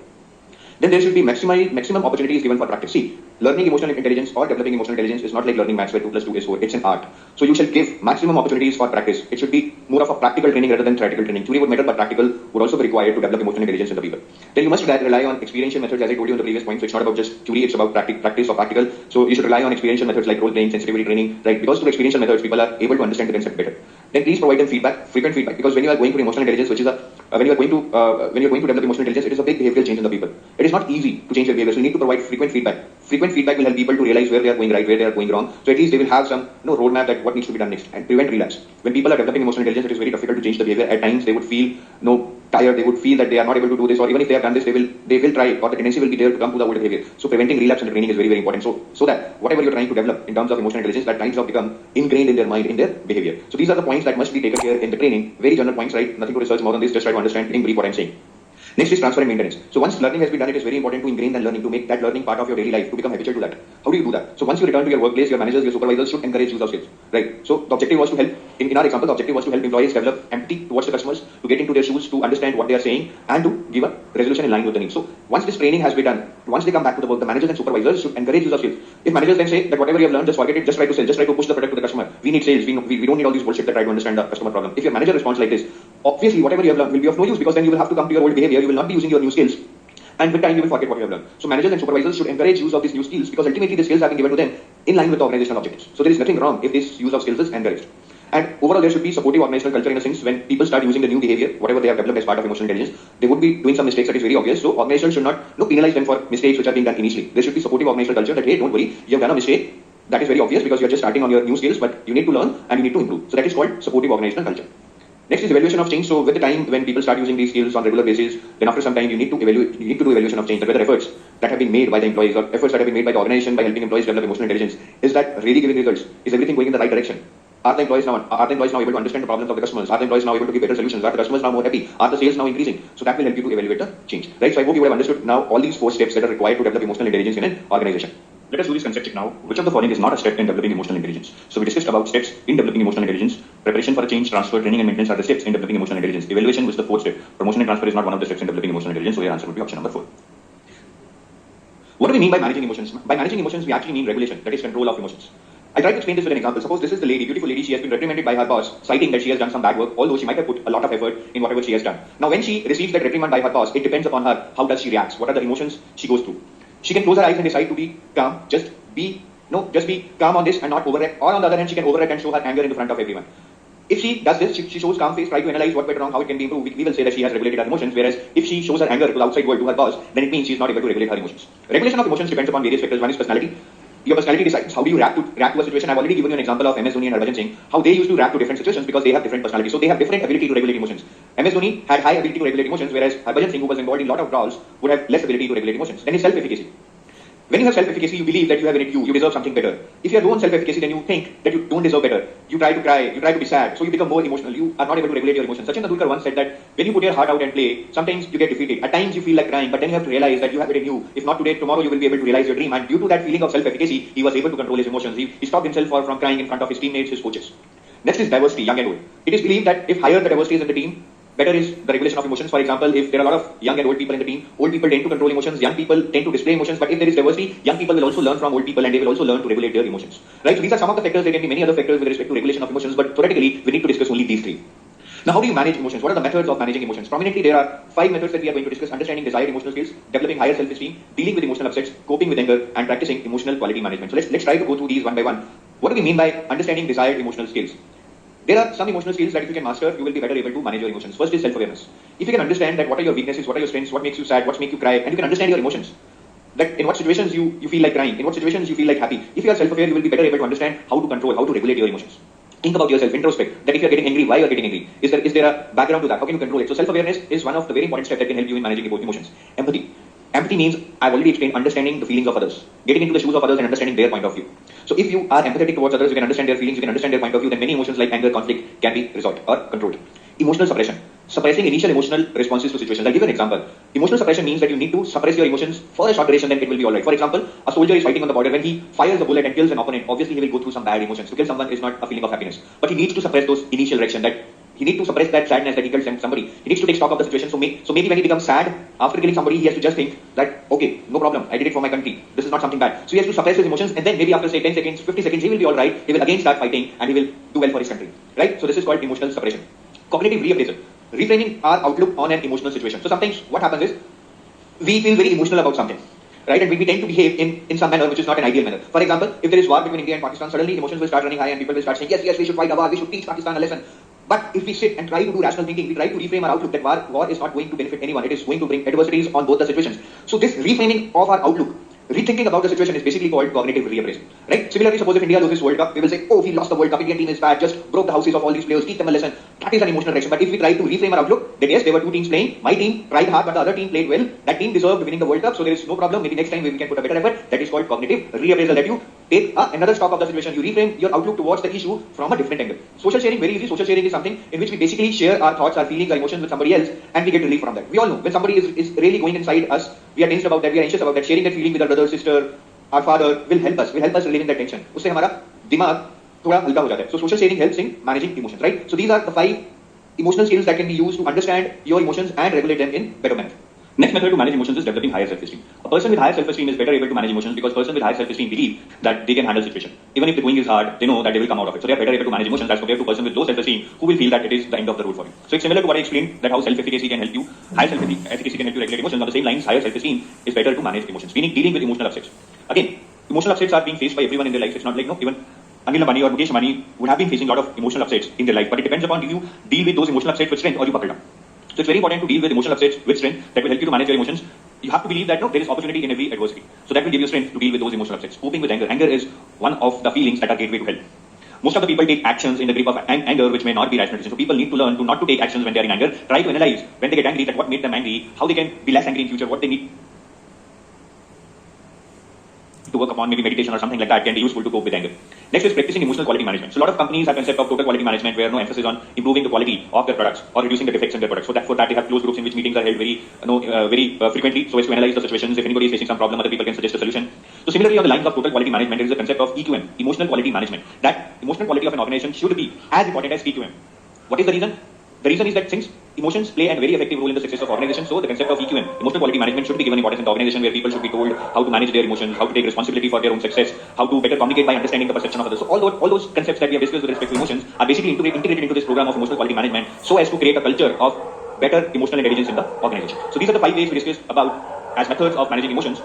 then there should be maximum opportunities given for practice. See, learning emotional intelligence or developing emotional intelligence is not like learning maths where 2 plus 2 is 4. It's an art. So you shall give maximum opportunities for practice. It should be more of a practical training rather than theoretical training. Theory would matter, but practical would also be required to develop emotional intelligence in the people. Then you must rely on experiential methods, as I told you in the previous point. So it's not about just theory, it's about practice or practical. So you should rely on experiential methods like role playing, sensitivity training, right? Because through experiential methods, people are able to understand the concept better. Then please provide them feedback, frequent feedback, because when you are going to emotional intelligence, which is when you are going to develop emotional intelligence, it is a big behavioral change in the people. It is not easy to change their behavior, so you need to provide frequent feedback. Frequent feedback will help people to realize where they are going right, where they are going wrong. So at least they will have some roadmap that what needs to be done next and prevent relapse. When people are developing emotional intelligence, it is very difficult to change the behavior. At times they would feel tired, they would feel that they are not able to do this, or even if they have done this, they will try, or the tendency will be there to come to the old behavior. So preventing relapse in the training is very, very important. So that whatever you're trying to develop in terms of emotional intelligence, that kinds of become ingrained in their mind, in their behavior. So these are the points that must be taken care in the training. Very general points, right? Nothing to research more than this, just try to understand in brief what I'm saying. Next is transfer and maintenance. So once learning has been done, it is very important to ingrain that learning, to make that learning part of your daily life, to become habitual to that. How do you do that? So once you return to your workplace, your managers, your supervisors should encourage use of skills, right? So the objective was to help, in our example, the objective was to help employees develop empathy towards the customers, to get into their shoes, to understand what they are saying, and to give a resolution in line with the needs. So once this training has been done, once they come back to the work, the managers and supervisors should encourage use of skills. If managers then say that whatever you have learned, just forget it, just try to sell, just try to push the product to the customer. We need sales, we don't need all these bullshit that try to understand the customer problem. If your manager responds like this, obviously whatever you have learned will be of no use, because then you will have to come to your old behavior, you will not be using your new skills. And with time you will forget what you have learned. So managers and supervisors should encourage use of these new skills, because ultimately the skills have been given to them in line with the organizational objectives. So there is nothing wrong if this use of skills is encouraged. And overall there should be supportive organizational culture, in a sense. When people start using the new behavior, whatever they have developed as part of emotional intelligence, they would be doing some mistakes, that is very obvious. So organizations should not penalize them for mistakes which are being done initially. There should be supportive organizational culture that, hey, don't worry, you have done a mistake. That is very obvious because you are just starting on your new skills, but you need to learn and you need to improve. So that is called supportive organizational culture. Next is evaluation of change. So with the time when people start using these skills on regular basis, then after some time you need to do evaluation of change, that whether efforts that have been made by the employees or efforts that have been made by the organization by helping employees develop emotional intelligence, is that really giving results? Is everything going in the right direction? Are the employees now able to understand the problems of the customers? Are the employees now able to give better solutions? Are the customers now more happy? Are the sales now increasing? So that will help you to evaluate the change. Right? So I hope you have understood now all these 4 steps that are required to develop emotional intelligence in an organization. Let us do this concept check now. Which of the following is not a step in developing emotional intelligence? So we discussed about steps in developing emotional intelligence. Preparation for a change, transfer, training and maintenance are the steps in developing emotional intelligence. Evaluation was the 4th step. Promotion and transfer is not one of the steps in developing emotional intelligence, so your answer would be option number 4. What do we mean by managing emotions? By managing emotions, we actually mean regulation, that is control of emotions. I try to explain this with an example. Suppose this is the lady, beautiful lady, she has been reprimanded by her boss, citing that she has done some bad work, although she might have put a lot of effort in whatever she has done. Now when she receives that reprimand by her boss, it depends upon her, how does she react, what are the emotions she goes through. She can close her eyes and decide to be calm, just be calm on this and not overreact, or on the other hand, she can overreact and show her anger in front of everyone. If she does this, she shows calm face, try to analyze what went wrong, how it can be improved, we will say that she has regulated her emotions, whereas if she shows her anger to the outside world, to her boss, then it means she is not able to regulate her emotions. Regulation of emotions depends upon various factors. One is personality. Your personality decides how do you react to a situation. I've already given you an example of MS Dhoni and Harbhajan Singh, how they used to react to different situations because they have different personalities. So they have different ability to regulate emotions. MS Dhoni had high ability to regulate emotions, whereas Harbhajan Singh, who was involved in a lot of brawls, would have less ability to regulate emotions. Then his self-efficacy. When you have self-efficacy, you believe that you have in it you deserve something better. If you have low on self-efficacy, then you think that you don't deserve better. You try to cry, you try to be sad, so you become more emotional. You are not able to regulate your emotions. Sachin Tendulkar once said that when you put your heart out and play, sometimes you get defeated. At times you feel like crying, but then you have to realize that you have it in you. If not today, tomorrow you will be able to realize your dream. And due to that feeling of self-efficacy, he was able to control his emotions. He stopped himself from crying in front of his teammates, his coaches. Next is diversity, young and old. It is believed that if higher the diversity is in the team, better is the regulation of emotions. For example, if there are a lot of young and old people in the team, old people tend to control emotions, young people tend to display emotions, but if there is diversity, young people will also learn from old people and they will also learn to regulate their emotions. Right? So these are some of the factors. There can be many other factors with respect to regulation of emotions, but theoretically, we need to discuss only these 3. Now, how do you manage emotions? What are the methods of managing emotions? Prominently, there are 5 methods that we are going to discuss: understanding desired emotional skills, developing higher self-esteem, dealing with emotional upsets, coping with anger, and practicing emotional quality management. So let's try to go through these one by one. What do we mean by understanding desired emotional skills? There are some emotional skills that if you can master, you will be better able to manage your emotions. First is self-awareness. If you can understand that what are your weaknesses, what are your strengths, what makes you sad, what makes you cry, and you can understand your emotions, that in what situations you feel like crying, in what situations you feel like happy. If you are self-aware, you will be better able to understand how to control, how to regulate your emotions. Think about yourself, introspect, that if you are getting angry, why you are getting angry? Is there a background to that? How can you control it? So self-awareness is one of the very important steps that can help you in managing emotions. Empathy. Empathy means, I've already explained, understanding the feelings of others, getting into the shoes of others and understanding their point of view. So if you are empathetic towards others, you can understand their feelings, you can understand their point of view, then many emotions like anger, conflict can be resolved or controlled. Emotional suppression. Suppressing initial emotional responses to situations. I'll give you an example. Emotional suppression means that you need to suppress your emotions for a short duration, then it will be alright. For example, a soldier is fighting on the border. When he fires a bullet and kills an opponent, obviously he will go through some bad emotions. To kill someone is not a feeling of happiness. But he needs to suppress those initial reactions, that he needs to suppress that sadness that he killed somebody. He needs to take stock of the situation. So maybe when he becomes sad after killing somebody, he has to just think that, okay, no problem, I did it for my country. This is not something bad. So he has to suppress his emotions, and then maybe after say 10 seconds, 50 seconds, he will be all right. He will again start fighting, and he will do well for his country. Right? So this is called emotional suppression. Cognitive reappraisal. Reframing our outlook on an emotional situation. So sometimes what happens is, we feel very emotional about something. Right? And we tend to behave in some manner which is not an ideal manner. For example, if there is war between India and Pakistan, suddenly emotions will start running high and people will start saying, yes, we should fight a war, we should teach Pakistan a lesson. But if we sit and try to do rational thinking, we try to reframe our outlook that war is not going to benefit anyone. It is going to bring adversities on both the situations. So this reframing of our outlook, rethinking about the situation, is basically called cognitive reappraisal. Right? Similarly, suppose if India loses World Cup, we will say, oh, we lost the World Cup, Indian team is bad, just broke the houses of all these players, teach them a lesson. That is an emotional reaction. But if we try to reframe our outlook, then yes, there were two teams playing. My team tried hard, but the other team played well. That team deserved winning the World Cup, so there is no problem. Maybe next time we can put a better effort. That is called cognitive reappraisal. That you take another stock of the situation. You reframe your outlook towards the issue from a different angle. Social sharing, very easy. Social sharing is something in which we basically share our thoughts, our feelings, our emotions with somebody else, and we get relief from that. We all know when somebody is really going inside us, we are tensed about that, we are anxious about that. Sharing that feeling with our brother, sister, our father will help us relieving that tension. उससे हमारा दिमाग थोड़ा हल्का हो जाता है. So social sharing helps in managing emotions, right? So these are the 5 emotional skills that can be used to understand your emotions and regulate them in better manner. Next method to manage emotions is developing higher self-esteem. A person with higher self-esteem is better able to manage emotions because person with higher self-esteem believe that they can handle situation. Even if the going is hard, they know that they will come out of it. So they are better able to manage emotions as compared to person with low self-esteem who will feel that it is the end of the road for you. So it's similar to what I explained, that how self-efficacy can help you, higher self-efficacy can help you regulate emotions. On the same lines, higher self-esteem is better to manage emotions, meaning dealing with emotional upsets. Again, emotional upsets are being faced by everyone in their life. It's not like, no, even Anil Ambani or Mukesh Ambani would have been facing a lot of emotional upsets in their life, but it depends upon, do you deal with those emotional upsets with strength or you buckle down. So it's very important to deal with emotional upsets with strength. That will help you to manage your emotions. You have to believe that, no, there is opportunity in every adversity. So that will give you strength to deal with those emotional upsets. Coping with anger. Anger is one of the feelings that are gateway to help. Most of the people take actions in the grip of anger which may not be rational decisions. So people need to learn to not to take actions when they are in anger. Try to analyze when they get angry, that what made them angry, how they can be less angry in future, what they need to work upon, maybe meditation or something like that can be useful to cope with anger. Next is practicing emotional quality management. So a lot of companies have concept of total quality management where no emphasis on improving the quality of their products or reducing the defects in their products. So for that they have closed groups in which meetings are held very frequently, so as to analyze the situations. If anybody is facing some problem, other people can suggest a solution. So similarly on the lines of total quality management, there is a concept of EQM, emotional quality management. That emotional quality of an organization should be as important as EQM. What is the reason? The reason is that since emotions play a very effective role in the success of organizations, so the concept of EQM, emotional quality management, should be given importance in the organization, where people should be told how to manage their emotions, how to take responsibility for their own success, how to better communicate by understanding the perception of others. So all those concepts that we have discussed with respect to emotions are basically integrated into this program of emotional quality management, so as to create a culture of better emotional intelligence in the organization. So these are the 5 ways we discussed about as methods of managing emotions.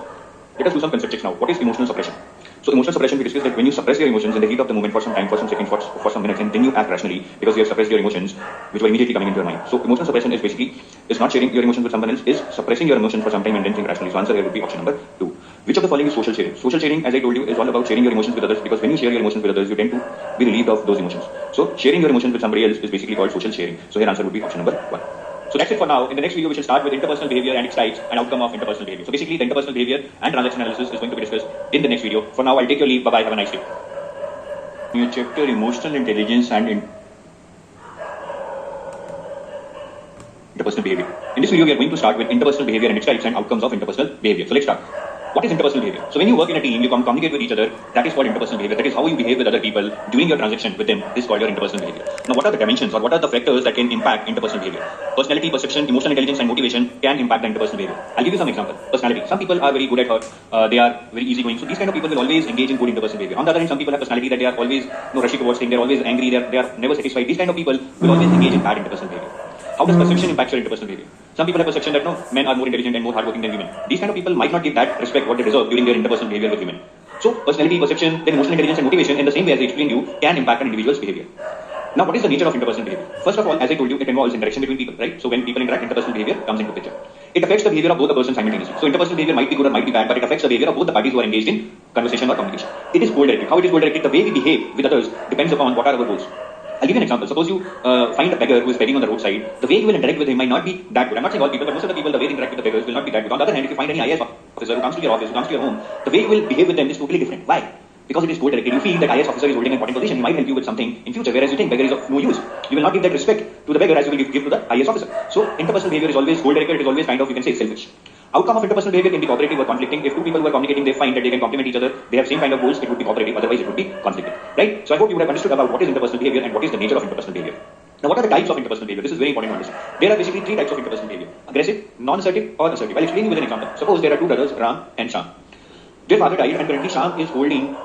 Let us do some concept checks now. What is emotional suppression? So emotional suppression, we discussed that when you suppress your emotions in the heat of the moment for some time, for some seconds, for some minutes, and then you act rationally because you have suppressed your emotions which were immediately coming into your mind. So emotional suppression is basically not sharing your emotions with someone else, is suppressing your emotions for some time and then think rationally. So answer here would be option number 2. Which of the following is social sharing? Social sharing, as I told you, is all about sharing your emotions with others, because when you share your emotions with others, you tend to be relieved of those emotions. So sharing your emotions with somebody else is basically called social sharing. So here answer would be option number 1. So that's it for now. In the next video, we shall start with interpersonal behavior and its types and outcome of interpersonal behavior. So basically, the interpersonal behavior and transaction analysis is going to be discussed in the next video. For now, I'll take your leave. Bye-bye. Have a nice day. Your chapter emotional intelligence and interpersonal behavior. In this video, we are going to start with interpersonal behavior and its types and outcomes of interpersonal behavior. So let's start. What is interpersonal behavior? So when you work in a team, you communicate with each other. That is called interpersonal behavior. That is how you behave with other people during your transaction with them. This is called your interpersonal behavior. Now, what are the dimensions or what are the factors that can impact interpersonal behavior? Personality, perception, emotional intelligence, and motivation can impact the interpersonal behavior. I'll give you some example. Personality. Some people are very good at her. They are very easygoing. So these kind of people will always engage in good interpersonal behavior. On the other hand, some people have personality that they are always rushing towards things. They are always angry. They are never satisfied. These kind of people will always engage in bad interpersonal behavior. How does perception impact your interpersonal behavior? Some people have perception that no, men are more intelligent and more hardworking than women. These kind of people might not give that respect what they deserve during their interpersonal behavior with women. So personality, perception, then emotional intelligence and motivation, in the same way as I explained you, can impact an individual's behavior. Now, what is the nature of interpersonal behavior? First of all, as I told you, it involves interaction between people, right? So when people interact, interpersonal behavior comes into picture. It affects the behavior of both the person simultaneously. So interpersonal behavior might be good or might be bad, but it affects the behavior of both the parties who are engaged in conversation or communication. It is goal-directed. How it is goal-directed? The way we behave with others depends upon what are our goals. I'll give you an example. Suppose you find a beggar who is begging on the roadside. The way you will interact with him might not be that good. I'm not saying all people, but most of the people, the way they interact with the beggars will not be that good. On the other hand, if you find any IAS officer who comes to your office, who comes to your home, the way you will behave with them is totally different. Why? Because it is goal-directed. You feel that IAS officer is holding an important position. He might help you with something in future, whereas you think beggar is of no use. You will not give that respect to the beggar as you will give to the IAS officer. So interpersonal behavior is always goal-directed. It is always kind of, you can say, selfish. Outcome of interpersonal behavior can be cooperative or conflicting. If two people who are communicating, they find that they can complement each other, they have same kind of goals, it would be cooperative. Otherwise, it would be conflicting. Right? So I hope you would have understood about what is interpersonal behavior and what is the nature of interpersonal behavior. Now, what are the types of interpersonal behavior? This is very important to understand. There are basically three types of interpersonal behavior: aggressive, non-assertive, or assertive. I'll explain you with an example. Suppose there are two brothers, Ram and Sham. Their father died, and currently Sham is holding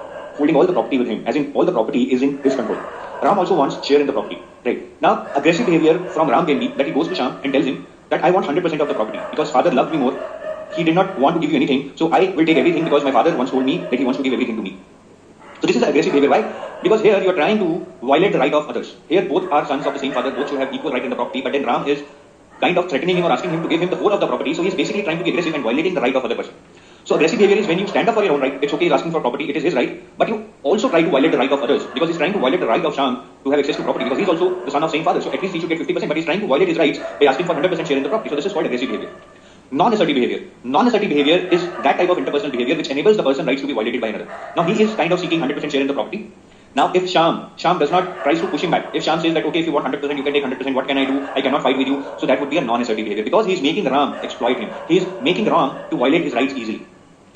all the property with him, as in all the property is in his control. Ram also wants share in the property. Right? Now, aggressive behavior from Ram can be that he goes to Sham and tells him that I want 100% of the property because father loved me more. He did not want to give you anything, so I will take everything because my father once told me that he wants to give everything to me. So this is aggressive behavior. Why? Because here you are trying to violate the right of others. Here both are sons of the same father, both should have equal right in the property, but then Ram is kind of threatening him or asking him to give him the whole of the property, so he is basically trying to be aggressive and violating the right of other person. So aggressive behavior is when you stand up for your own right. It's okay, he's asking for property, it is his right, but you also try to violate the right of others because he's trying to violate the right of Sham to have access to property because he's also the son of same father, so at least he should get 50%, but he's trying to violate his rights by asking for 100% share in the property. So this is called aggressive behavior. Non-assertive behavior. Non-assertive behavior is that type of interpersonal behavior which enables the person rights to be violated by another. Now he is kind of seeking 100% share in the property. Now if Sham does not tries to push him back. If Sham says that okay, if you want 100%, you can take 100%. What can I do? I cannot fight with you. So that would be a non-assertive behavior because he is making Ram exploit him. He is making Ram to violate his rights easily.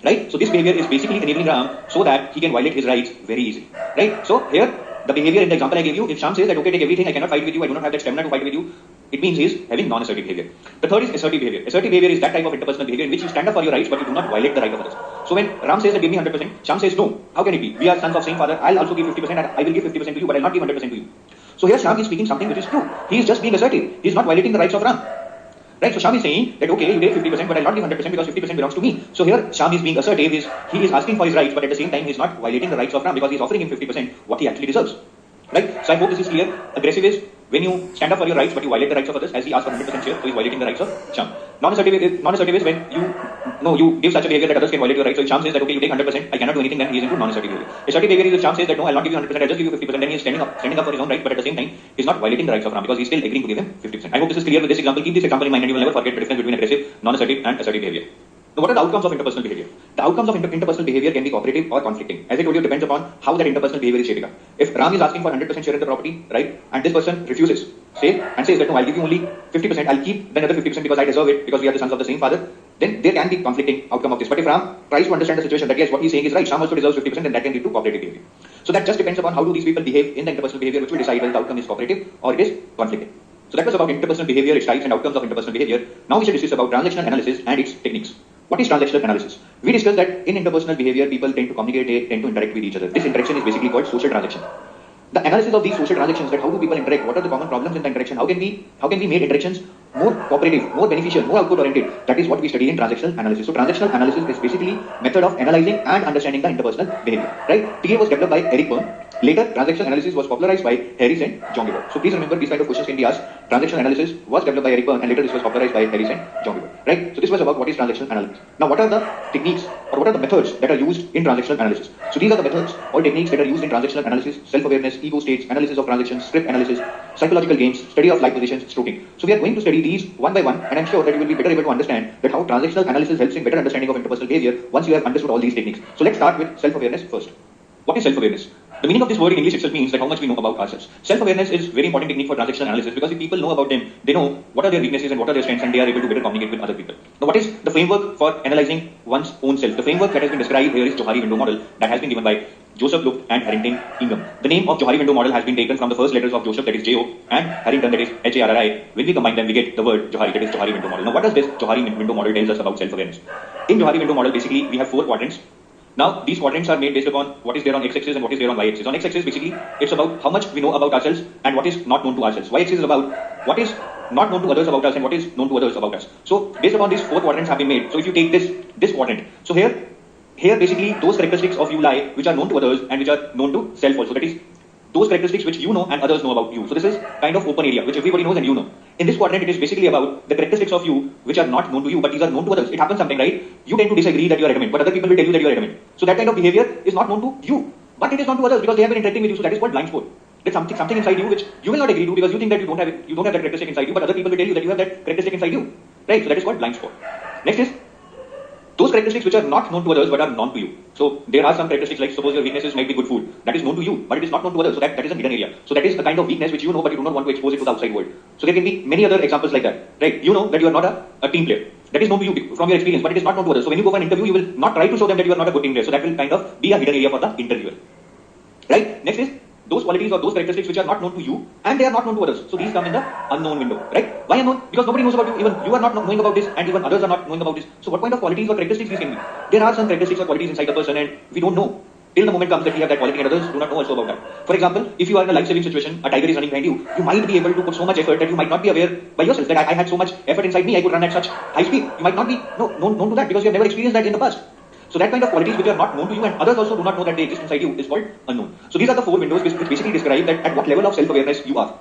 Right? So this behavior is basically enabling Ram so that he can violate his rights very easily. Right? So here the behavior in the example I gave you, if Sham says that okay, take everything, I cannot fight with you, I do not have that stamina to fight with you, it means he is having non-assertive behavior. The third is assertive behavior. Assertive behavior is that type of interpersonal behavior in which you stand up for your rights but you do not violate the right of others. So when Ram says that give me 100%, Sham says no. How can it be? We are sons of same father. I'll also give 50% and I will give 50% to you, but I'll not give 100% to you. So here Sham is speaking something which is true. He is just being assertive. He is not violating the rights of Ram. Right? So Sham is saying that okay, you take 50%, but I'll not give 100% because 50% belongs to me. So here Sham is being assertive. He is asking for his rights, but at the same time he is not violating the rights of Ram because he is offering him 50% what he actually deserves. Right? So I hope this is clear. Aggressive is when you stand up for your rights but you violate the rights of others, as he asked for 100% share, so he's violating the rights of Sham. Non-assertive is when you give such a behavior that others can violate your rights. So if Sham says that okay, you take 100%, I cannot do anything, then he is into non-assertive behavior. Assertive behavior is if Sham says that no, I'll not give you 100%, I'll just give you 50%, then he is standing up for his own rights, but at the same time he's not violating the rights of Ram because he's still agreeing to give him 50%. I hope this is clear with this example. Keep this example in mind and you will never forget the difference between aggressive, non-assertive and assertive behavior. Now, what are the outcomes of interpersonal behavior? The outcomes of interpersonal behavior can be cooperative or conflicting. As I told you, it depends upon how that interpersonal behavior is shaping up. If Ram is asking for 100% share in the property, right, and this person refuses, says that no, I'll give you only 50%, I'll keep the other 50% because I deserve it because we are the sons of the same father, then there can be conflicting outcome of this. But if Ram tries to understand the situation that yes, what he's saying is right, Sham also deserves 50%, then that can lead to cooperative behavior. So that just depends upon how do these people behave in the interpersonal behavior, which will decide whether the outcome is cooperative or it is conflicting. So that was about interpersonal behavior, its types and outcomes of interpersonal behavior. Now we should discuss about transactional analysis and its techniques. What is transactional analysis? We discussed that in interpersonal behavior, people tend to communicate, they tend to interact with each other. This interaction is basically called social transaction. The analysis of these social transactions, that how do people interact, what are the common problems in the interaction, how can we make interactions more cooperative, more beneficial, more output oriented, that is what we study in transactional analysis. So transactional analysis is basically method of analyzing and understanding the interpersonal behavior. Right? TA was developed by Eric Berne. Later, transactional analysis was popularized by Harris and John Weber. So please remember these kind of questions can be asked. Transactional analysis was developed by Eric Berne and later this was popularized by Harris and John Weber. Right? So this was about what is transactional analysis. Now what are the techniques or what are the methods that are used in transactional analysis? So these are the methods or techniques that are used in transactional analysis: self-awareness, ego states, analysis of transactions, script analysis, psychological games, study of life positions, stroking. So we are going to study these one by one and I'm sure that you will be better able to understand that how transactional analysis helps in better understanding of interpersonal behavior once you have understood all these techniques. So let's start with self-awareness first. What is self-awareness? The meaning of this word in English itself means that how much we know about ourselves. Self-awareness is very important technique for transactional analysis because if people know about them, they know what are their weaknesses and what are their strengths and they are able to better communicate with other people. Now what is the framework for analyzing one's own self? The framework that has been described here is Johari window model that has been given by Joseph Luke and Harrington Ingham. The name of Johari window model has been taken from the first letters of Joseph, that is J-O, and Harrington, that is H-A-R-R-I. When we combine them, we get the word Johari, that is Johari window model. Now what does this Johari window model tells us about self-awareness? In Johari window model, basically we have 4 quadrants. Now, these quadrants are made based upon what is there on x-axis and what is there on y-axis. On x-axis, basically, it's about how much we know about ourselves and what is not known to ourselves. Y-axis is about what is not known to others about us and what is known to others about us. So, based upon these 4 quadrants have been made. So, if you take this quadrant, so here basically those characteristics of you lie which are known to others and which are known to self also. That is, those characteristics which you know and others know about you. So, this is kind of open area which everybody knows and you know. In this quadrant, it is basically about the characteristics of you which are not known to you but these are known to others. It happens something, right? You tend to disagree that you are adamant, but other people will tell you that you are adamant. So that kind of behavior is not known to you, but it is known to others because they have been interacting with you. So that is called blind spot. There's something inside you which you will not agree to because you think that you don't have that characteristic inside you, but other people will tell you that you have that characteristic inside you. Right? So that is called blind spot. Next is those characteristics which are not known to others but are known to you. So there are some characteristics like suppose your weaknesses might be good food. That is known to you, but it is not known to others. So that is a hidden area. So that is the kind of weakness which you know but you do not want to expose it to the outside world. So there can be many other examples like that. Right? You know that you are not a team player. That is known to you from your experience, but it is not known to others. So when you go for an interview, you will not try to show them that you are not a good team player. So that will kind of be a hidden area for the interviewer. Right? Next is those qualities or those characteristics which are not known to you and they are not known to others. So these come in the unknown window, right? Why unknown? Because nobody knows about you, even you are not knowing about this and even others are not knowing about this. So what kind of qualities or characteristics these can be? There are some characteristics or qualities inside the person and we don't know till the moment comes that we have that quality and others do not know also about that. For example, if you are in a life-saving situation, a tiger is running behind you, you might be able to put so much effort that you might not be aware by yourself that I had so much effort inside me, I could run at such high speed. You might not be known to that because you have never experienced that in the past. So that kind of qualities which are not known to you and others also do not know that they exist inside you is called unknown. So these are the four windows which basically describe that at what level of self-awareness you are.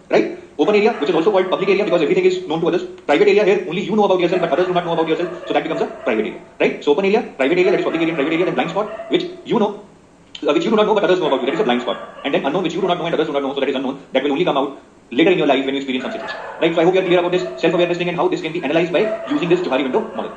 Right? Open area, which is also called public area because everything is known to others. Private area, here only you know about yourself but others do not know about yourself, so that becomes a private area. Right? So open area, private area, that is public area and private area, then blind spot, which you know, which you do not know but others know about you, that is a blind spot. And then unknown, which you do not know and others do not know, so that is unknown, that will only come out later in your life when you experience some situation. Right? So I hope you are clear about this self-awareness thing and how this can be analyzed by using this Johari window model.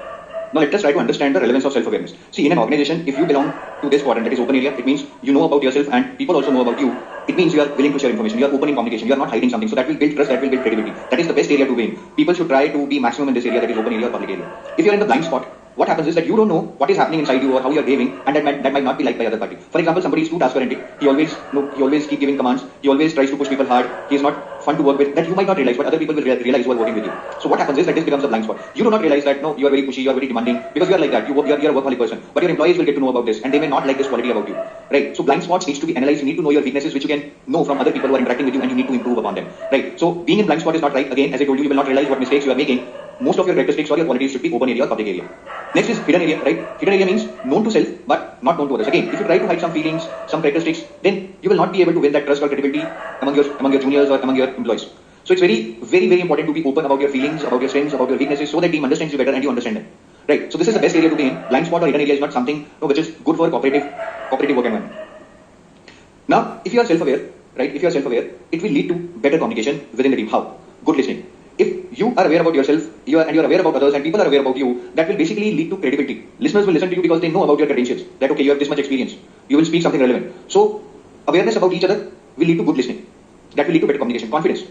Now let us try to understand the relevance of self-awareness. See, in an organization, if you belong to this quadrant, that is open area, it means you know about yourself and people also know about you. It means you are willing to share information, you are open in communication, you are not hiding something. So that will build trust, that will build credibility. That is the best area to be in. People should try to be maximum in this area, that is open area or public area. If you are in the blind spot, what happens is that you don't know what is happening inside you or how you are behaving, and that might not be liked by other party. For example, somebody is too task oriented. He always keep giving commands. He always tries to push people hard. He is not fun to work with. That you might not realize, but other people will realize who are working with you. So what happens is that this becomes a blind spot. You do not realize that no, you are very pushy, you are very demanding because you are like that. You are a workaholic person. But your employees will get to know about this, and they may not like this quality about you. Right? So blind spots needs to be analyzed. You need to know your weaknesses, which you can know from other people who are interacting with you, and you need to improve upon them. Right? So being in blind spot is not right. Again, as I told you, you will not realize what mistakes you are making. Most of your characteristics or your qualities should be open area or public area. Next is hidden area, right? Hidden area means known to self but not known to others. Again, if you try to hide some feelings, some characteristics, then you will not be able to win that trust or credibility among your juniors or among your employees. So it's very important to be open about your feelings, about your strengths, about your weaknesses, so that team understands you better and you understand them. Right? So this is the best area to be in. Blind spot or hidden area is not something which is good for cooperative work environment. Now, if you are self-aware, right? If you are self-aware, it will lead to better communication within the team. How? Good listening. If you are aware about yourself, you are aware about others, and people are aware about you, that will basically lead to credibility. Listeners will listen to you because they know about your credentials. That okay, you have this much experience. You will speak something relevant. So awareness about each other will lead to good listening. That will lead to better communication. Confidence.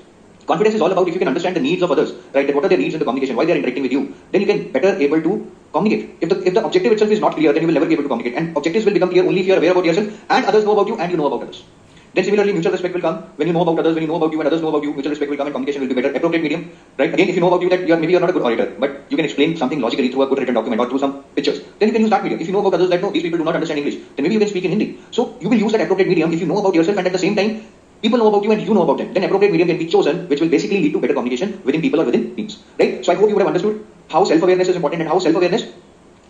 Confidence is all about if you can understand the needs of others, right? That what are their needs in the communication, why they are interacting with you, then you can better able to communicate. If the objective itself is not clear, then you will never be able to communicate. And objectives will become clear only if you are aware about yourself and others know about you and you know about others. Then similarly, mutual respect will come when you know about others, when you know about you and others know about you. Mutual respect will come and communication will be better. Appropriate medium, right? Again, if you know about you that maybe you're not a good orator, but you can explain something logically through a good written document or through some pictures, then you can use that medium. If you know about others that no, these people do not understand English, then maybe you can speak in Hindi. So you will use that appropriate medium if you know about yourself and at the same time people know about you and you know about them. Then appropriate medium can be chosen, which will basically lead to better communication within people or within teams, right? So I hope you would have understood how self-awareness is important and how self-awareness,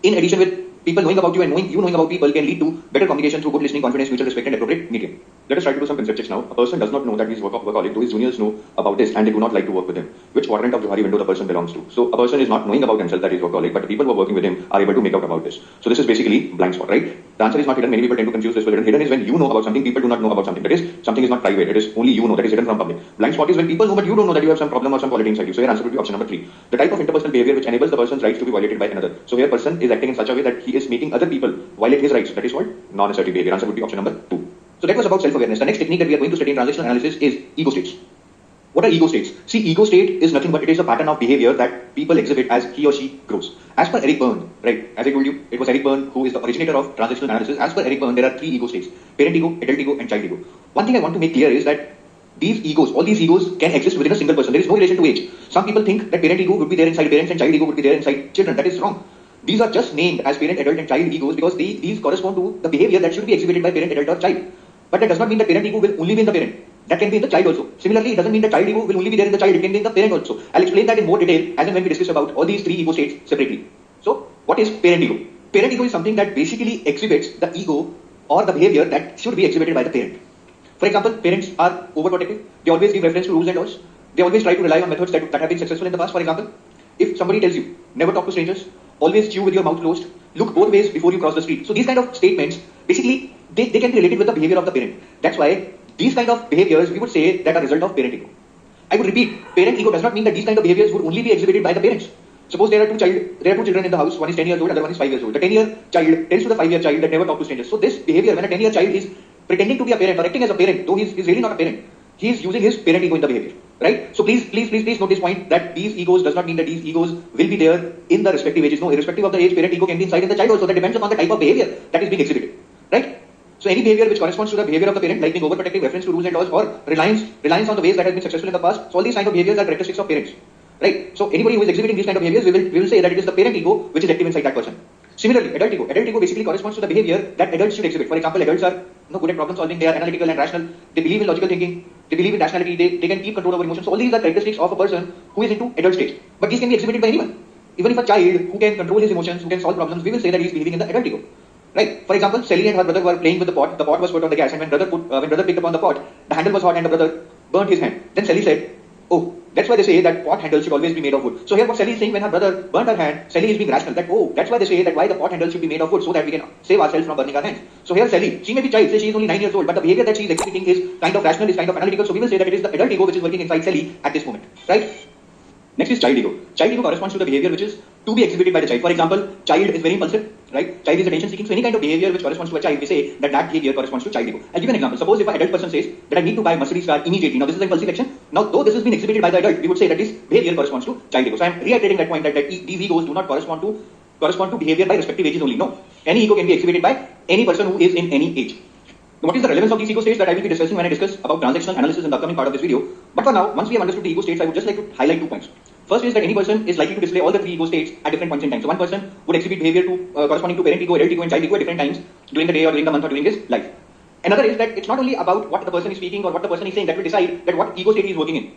in addition with people knowing about you and knowing about people, can lead to better communication through good listening, confidence, mutual respect, and appropriate medium. Let us try to do some concept checks now. A person does not know that he is workaholic, though his juniors know about this and they do not like to work with him. Which quadrant of Johari window the person belongs to? So a person is not knowing about himself that he is workaholic, but the people who are working with him are able to make out about this. So this is basically blind spot, right? The answer is not hidden. Many people tend to confuse this with hidden. Hidden is when you know about something, people do not know about something. That is, something is not private. It is only you know. That is hidden from public. Blind spot is when people know but you don't know that you have some problem or some quality inside you. So your answer would be option number 3. The type of interpersonal behavior which enables the person's rights to be violated by another. So here person is acting in such a way that he is making other people violate his rights. That is called non-assertive behavior. Answer would be option number 2. So that was about self-awareness. The next technique that we are going to study in transactional analysis is ego states. What are ego states? See, ego state is nothing but it is a pattern of behavior that people exhibit as he or she grows. As per Eric Berne, right? As I told you, it was Eric Berne who is the originator of transactional analysis. As per Eric Berne, there are 3 ego states: parent ego, adult ego, and child ego. One thing I want to make clear is that these egos, all these egos can exist within a single person. There is no relation to age. Some people think that parent ego would be there inside parents and child ego would be there inside children. That is wrong. These are just named as parent, adult, and child egos because these correspond to the behavior that should be exhibited by parent, adult, or child. But that does not mean that parent ego will only be in the parent. That can be in the child also. Similarly, it doesn't mean that child ego will only be there in the child. It can be in the parent also. I'll explain that in more detail as and when we discuss about all these 3 ego states separately. So, what is parent ego? Parent ego is something that basically exhibits the ego or the behavior that should be exhibited by the parent. For example, parents are overprotective. They always give reference to rules and laws. They always try to rely on methods that have been successful in the past. For example, if somebody tells you, never talk to strangers, always chew with your mouth closed, look both ways before you cross the street. So these kind of statements, basically, they can be related with the behavior of the parent. That's why these kind of behaviors, we would say that are a result of parent ego. I would repeat, parent ego does not mean that these kind of behaviors would only be exhibited by the parents. Suppose there are two children in the house, one is 10 years old, other one is 5 years old. The 10-year child tells to the 5-year child that never talk to strangers. So this behavior, when a 10-year child is pretending to be a parent or acting as a parent, though he's really not a parent, he is using his parent ego in the behavior, right? So please note this point that these egos does not mean that these egos will be there in the respective ages. No, irrespective of the age, parent ego can be inside in the child also. That depends upon the type of behavior that is being exhibited, right? So any behavior which corresponds to the behavior of the parent, like being overprotective, reference to rules and laws, or reliance on the ways that has been successful in the past, so all these kind of behaviors are characteristics of parents, right? So anybody who is exhibiting these kind of behaviors, we will say that it is the parent ego which is active inside that person. Similarly, adult ego basically corresponds to the behavior that adults should exhibit. For example, adults are good at problem solving, they are analytical and rational, they believe in logical thinking, they believe in rationality, they can keep control over emotions. So all these are characteristics of a person who is into adult stage. But these can be exhibited by anyone. Even if a child who can control his emotions, who can solve problems, we will say that he is behaving in the adult ego. Right? For example, Sally and her brother were playing with the pot. The pot was put on the gas, and when brother picked up on the pot, the handle was hot, and the brother burnt his hand. Then Sally said, "Oh, that's why they say that pot handles should always be made of wood." So here, what Sally is saying, when her brother burnt her hand, Sally is being rational. That that's why they say that why the pot handle should be made of wood, so that we can save ourselves from burning our hands. So here, Sally, she may be child, say she is only 9 years old, but the behavior that she is exhibiting is kind of rational, is kind of analytical. So we will say that it is the adult ego which is working inside Sally at this moment, right? Next is child ego. Child ego corresponds to the behavior which is to be exhibited by the child. For example, child is very impulsive, right? Child is attention seeking. So any kind of behavior which corresponds to a child, we say that that behavior corresponds to child ego. I'll give you an example. Suppose if an adult person says that I need to buy a Mercedes car immediately. Now this is an impulsive action. Now though this has been exhibited by the adult, we would say that this behavior corresponds to child ego. So I'm reiterating that point that these egos do not correspond to behavior by respective ages only. No, any ego can be exhibited by any person who is in any age. Now, what is the relevance of these ego states that I will be discussing when I discuss about transactional analysis in the upcoming part of this video? But for now, once we have understood the ego states, I would just like to highlight 2 points. First is that any person is likely to display all the 3 ego states at different points in time. So one person would exhibit behavior corresponding to parent ego, adult ego, and child ego at different times during the day or during the month or during his life. Another is that it's not only about what the person is speaking or what the person is saying that will decide that what ego state he is working in.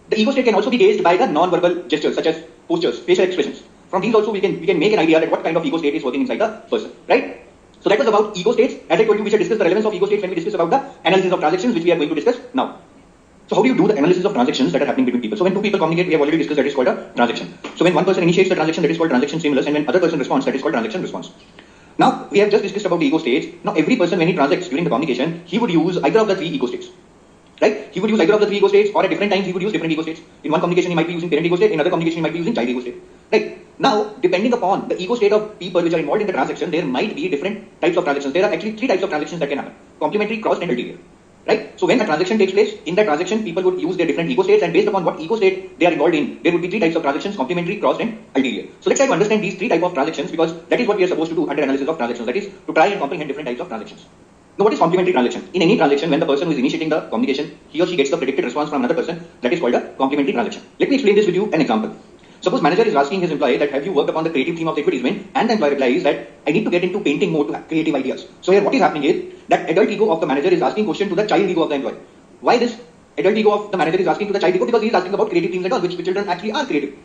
The ego state can also be gauged by the non-verbal gestures such as postures, facial expressions. From these also we can make an idea that what kind of ego state is working inside the person, right? So that was about ego states. As I told you, we shall discuss the relevance of ego states when we discuss about the analysis of transactions, which we are going to discuss now. So how do you do the analysis of transactions that are happening between people? So when 2 people communicate, we have already discussed that is called a transaction. So when one person initiates the transaction, that is called transaction stimulus, and when other person responds, that is called transaction response. Now we have just discussed about the ego states. Now every person when he transacts during the communication, he would use either of the 3 ego states. Right? He would use either of the 3 ego states, or at different times he would use different ego states. In one communication he might be using parent ego state, in another communication he might be using child ego state. Right? Now, depending upon the ego state of people which are involved in the transaction, there might be different types of transactions. There are actually 3 types of transactions that can happen: complementary, crossed, and ulterior. Right? So when a transaction takes place, in that transaction people would use their different ego states, and based upon what ego state they are involved in, there would be 3 types of transactions: complementary, crossed, and ulterior. So let's try to understand these 3 types of transactions, because that is what we are supposed to do under analysis of transactions. That is to try and comprehend different types of transactions. Now, what is complementary transaction? In any transaction, when the person who is initiating the communication, he or she gets the predicted response from another person, that is called a complementary transaction. Let me explain this with you an example. Suppose manager is asking his employee that have you worked upon the creative theme of the advertisement, and the employee replies that I need to get into painting more to have creative ideas. So here what is happening is that adult ego of the manager is asking question to the child ego of the employee. Why this adult ego of the manager is asking to the child ego? Because he is asking about creative themes and all, which children actually are creative.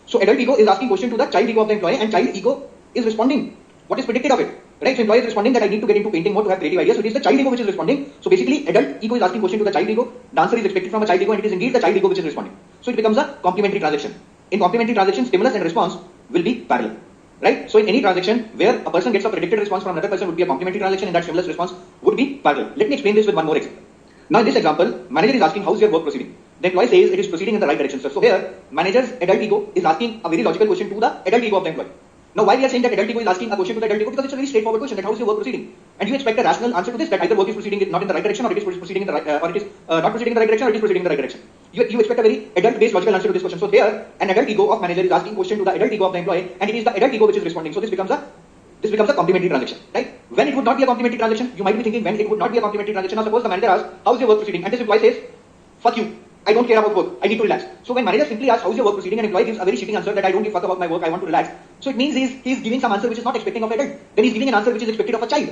So adult ego is asking question to the child ego of the employee, and child ego is responding what is predicted of it. Right? So employee is responding that I need to get into painting more to have creative ideas. So it is the child ego which is responding. So basically adult ego is asking question to the child ego. The answer is expected from a child ego, and it is indeed the child ego which is responding. So it becomes a complementary transaction. In complementary transaction, stimulus and response will be parallel. Right? So in any transaction where a person gets a predicted response from another person would be a complementary transaction, and that stimulus response would be parallel. Let me explain this with one more example. Now in this example, manager is asking how's your work proceeding. The employee says it is proceeding in the right direction, sir. So here manager's adult ego is asking a very logical question to the adult ego of the employee. Now why we are saying that adult ego is asking a question to the adult ego? Because it's a very straightforward question, that how is your work proceeding? And you expect a rational answer to this, that either work is proceeding not in the right direction, or it is proceeding in the right, or it is not proceeding in the right direction, or it is proceeding in the right direction. You expect a very adult based logical answer to this question. So here an adult ego of manager is asking question to the adult ego of the employee, and it is the adult ego which is responding. So this becomes a complementary transaction, right? When it would not be a complementary transaction, you might be thinking when it would not be a complementary transaction. Now suppose the manager asks, how's your work proceeding? And this employee says, fuck you, I don't care about work, I need to relax. So when manager simply asks, how's your work proceeding, and employee gives a very cheating answer that I don't give a fuck about my work, I want to relax. So it means he's giving some answer which is not expecting of adult. Then he's giving an answer which is expected of a child.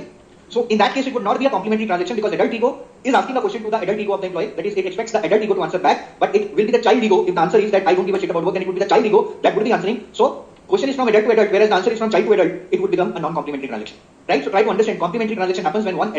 So in that case, it would not be a complementary transaction, because adult ego is asking a question to the adult ego of the employee. That is, it expects the adult ego to answer back, but it will be the child ego. If the answer is that I don't give a shit about work, then it would be the child ego that would be answering. So question is from adult to adult, whereas the answer is from child to adult. It would become a non-complementary transaction. Right? So try to understand, complementary transaction happens when one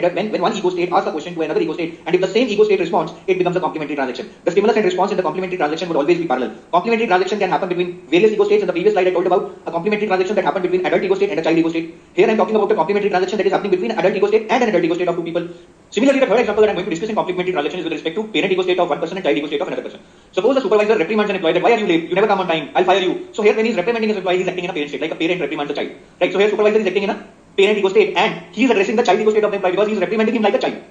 ego state asks a question to another ego state, and if the same ego state responds, it becomes a complementary transaction. The stimulus and response in the complementary transaction would always be parallel. Complementary transaction can happen between various ego states. In the previous slide I told about a complementary transaction that happened between adult ego state and a child ego state. Here I am talking about a complementary transaction that is happening between an adult ego state and an adult ego state of 2 people. Similarly, the third example that I am going to discuss in complementary transaction is with respect to parent ego state of one person and child ego state of another person. Suppose the supervisor reprimands an employee that why are you late? You never come on time. I'll fire you. So here when he is reprimanding his employee, he is acting in a parent state, like a parent reprimands a child. Right? So here supervisor is acting in a parent ego state, and he is addressing the child ego state of the employee because he is reprimanding him like a child.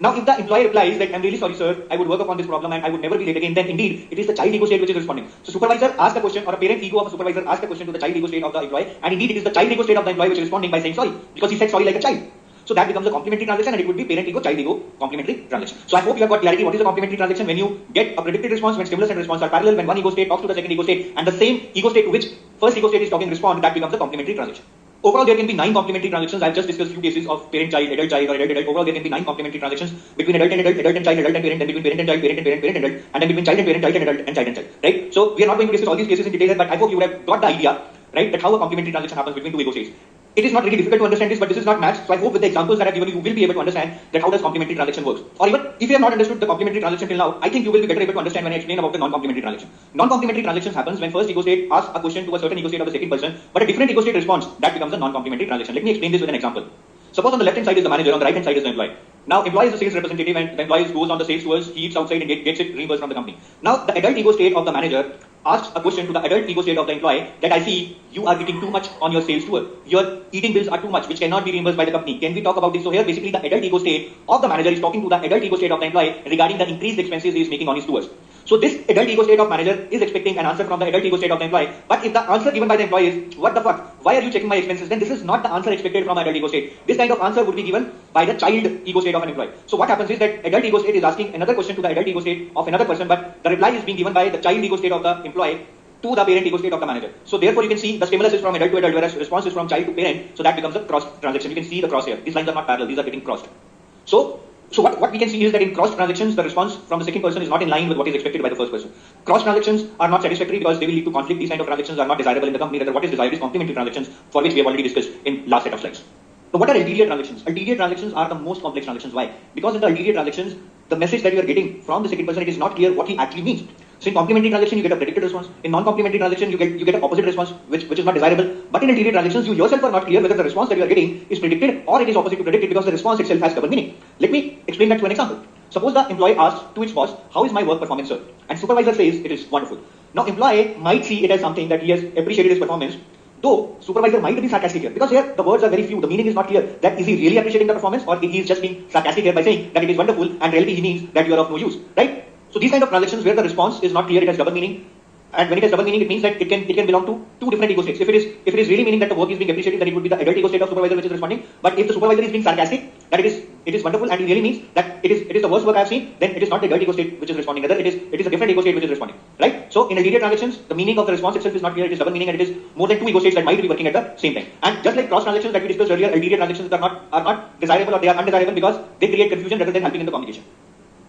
Now if the employee replies that I'm really sorry sir, I would work upon this problem and I would never be late again, then indeed it is the child ego state which is responding. So supervisor asks a question, or a parent ego of a supervisor asks a question to the child ego state of the employee, and indeed it is the child ego state of the employee which is responding by saying sorry, because he said sorry like a child. So that becomes a complementary transaction, and it would be parent ego, child ego complementary transaction. So I hope you have got clarity what is a complementary transaction. When you get a predicted response, when stimulus and response are parallel, when one ego state talks to the second ego state, and the same ego state to which first ego state is talking respond, that becomes a complementary transaction. Overall, there can be 9 complementary transactions. I've just discussed few cases of parent-child, adult-child, or adult-adult. Overall, there can be 9 complementary transactions between adult and adult, adult and child, adult and parent, then between parent and child, parent and parent, parent and adult, and then between child and parent, child and adult, and child and child. Right? So we are not going to discuss all these cases in detail, but I hope you would have got the idea, right, that how a complementary transaction happens between two ego states. It is not really difficult to understand this, but this is not maths. So I hope with the examples that I've given you will be able to understand that how does complementary transaction works. Or even if you have not understood the complementary transaction till now, I think you will be better able to understand when I explain about the non-complementary transaction. Non-complementary transactions happens when first ego state asks a question to a certain ego state of the second person, but a different ego state responds. That becomes a non-complementary transaction. Let me explain this with an example. Suppose on the left hand side is the manager, on the right hand side is the employee. Now, employee is the sales representative, and the employee goes on the sales tours, he eats outside and gets it reimbursed from the company. Now, the adult ego state of the manager asks a question to the adult ego state of the employee that I see you are getting too much on your sales tour. Your eating bills are too much, which cannot be reimbursed by the company. Can we talk about this? So here, basically, the adult ego state of the manager is talking to the adult ego state of the employee regarding the increased expenses he is making on his tours. So this adult ego state of manager is expecting an answer from the adult ego state of the employee. But if the answer given by the employee is, what the fuck? Why are you checking my expenses? Then this is not the answer expected from adult ego state. This kind of answer would be given by the child ego state of an employee. So what happens is that adult ego state is asking another question to the adult ego state of another person, but the reply is being given by the child ego state of the employee to the parent ego state of the manager. So therefore you can see the stimulus is from adult to adult, whereas response is from child to parent. So that becomes a cross transaction. You can see the cross here. These lines are not parallel. These are getting crossed. So what we can see is that in cross transactions, the response from the second person is not in line with what is expected by the first person. Cross transactions are not satisfactory because they will lead to conflict. These kind of transactions are not desirable in the company. Rather, what is desired is complementary transactions, for which we have already discussed in last set of slides. So what are ulterior transactions? Ulterior transactions are the most complex transactions. Why? Because in the ulterior transactions, the message that you are getting from the second person, it is not clear what he actually means. So in complementary transaction, you get a predicted response. In non-complementary transaction, you get an opposite response, which is not desirable. But in ulterior transactions, you yourself are not clear whether the response that you are getting is predicted or it is opposite to predicted, because the response itself has double meaning. Let me explain that through an example. Suppose the employee asks to its boss, "How is my work performance, sir?" And supervisor says, "It is wonderful." Now employee might see it as something that he has appreciated his performance, though supervisor might be sarcastic here, because here the words are very few, the meaning is not clear. That is he really appreciating the performance, or he is just being sarcastic here by saying that it is wonderful, and reality he means that you are of no use, right? So these kind of transactions where the response is not clear, it has double meaning. And when it has double meaning, it means that it can belong to two different ego states. If it is really meaning that the work is being appreciated, then it would be the adult ego state of supervisor which is responding. But if the supervisor is being sarcastic, that it is wonderful, and it really means that it is the worst work I have seen, then it is not the adult ego state which is responding. Rather, it is a different ego state which is responding. Right? So in ulterior transactions, the meaning of the response itself is not clear, it is double meaning, and it is more than two ego states that might be working at the same time. And just like cross transactions that we discussed earlier, ulterior transactions are not desirable, or they are undesirable because they create confusion rather than helping in the communication.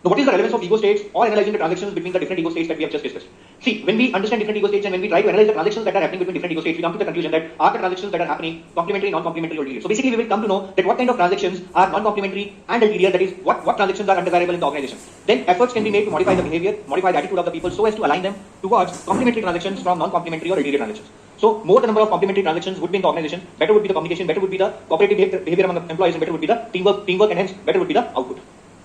Now, what is the relevance of ego states or analyzing the transactions between the different ego states that we have just discussed? See, when we understand different ego states and when we try to analyze the transactions that are happening between different ego states, we come to the conclusion that are the transactions that are happening complementary, non-complementary, or ulterior. So basically, we will come to know that what kind of transactions are non-complementary and ulterior, that is, what transactions are undesirable in the organization. Then efforts can be made to modify the behavior, modify the attitude of the people so as to align them towards complementary transactions from non-complementary or ulterior transactions. So more the number of complementary transactions would be in the organization, better would be the communication, better would be the cooperative behavior among the employees, and better would be the teamwork, and hence better would be the output.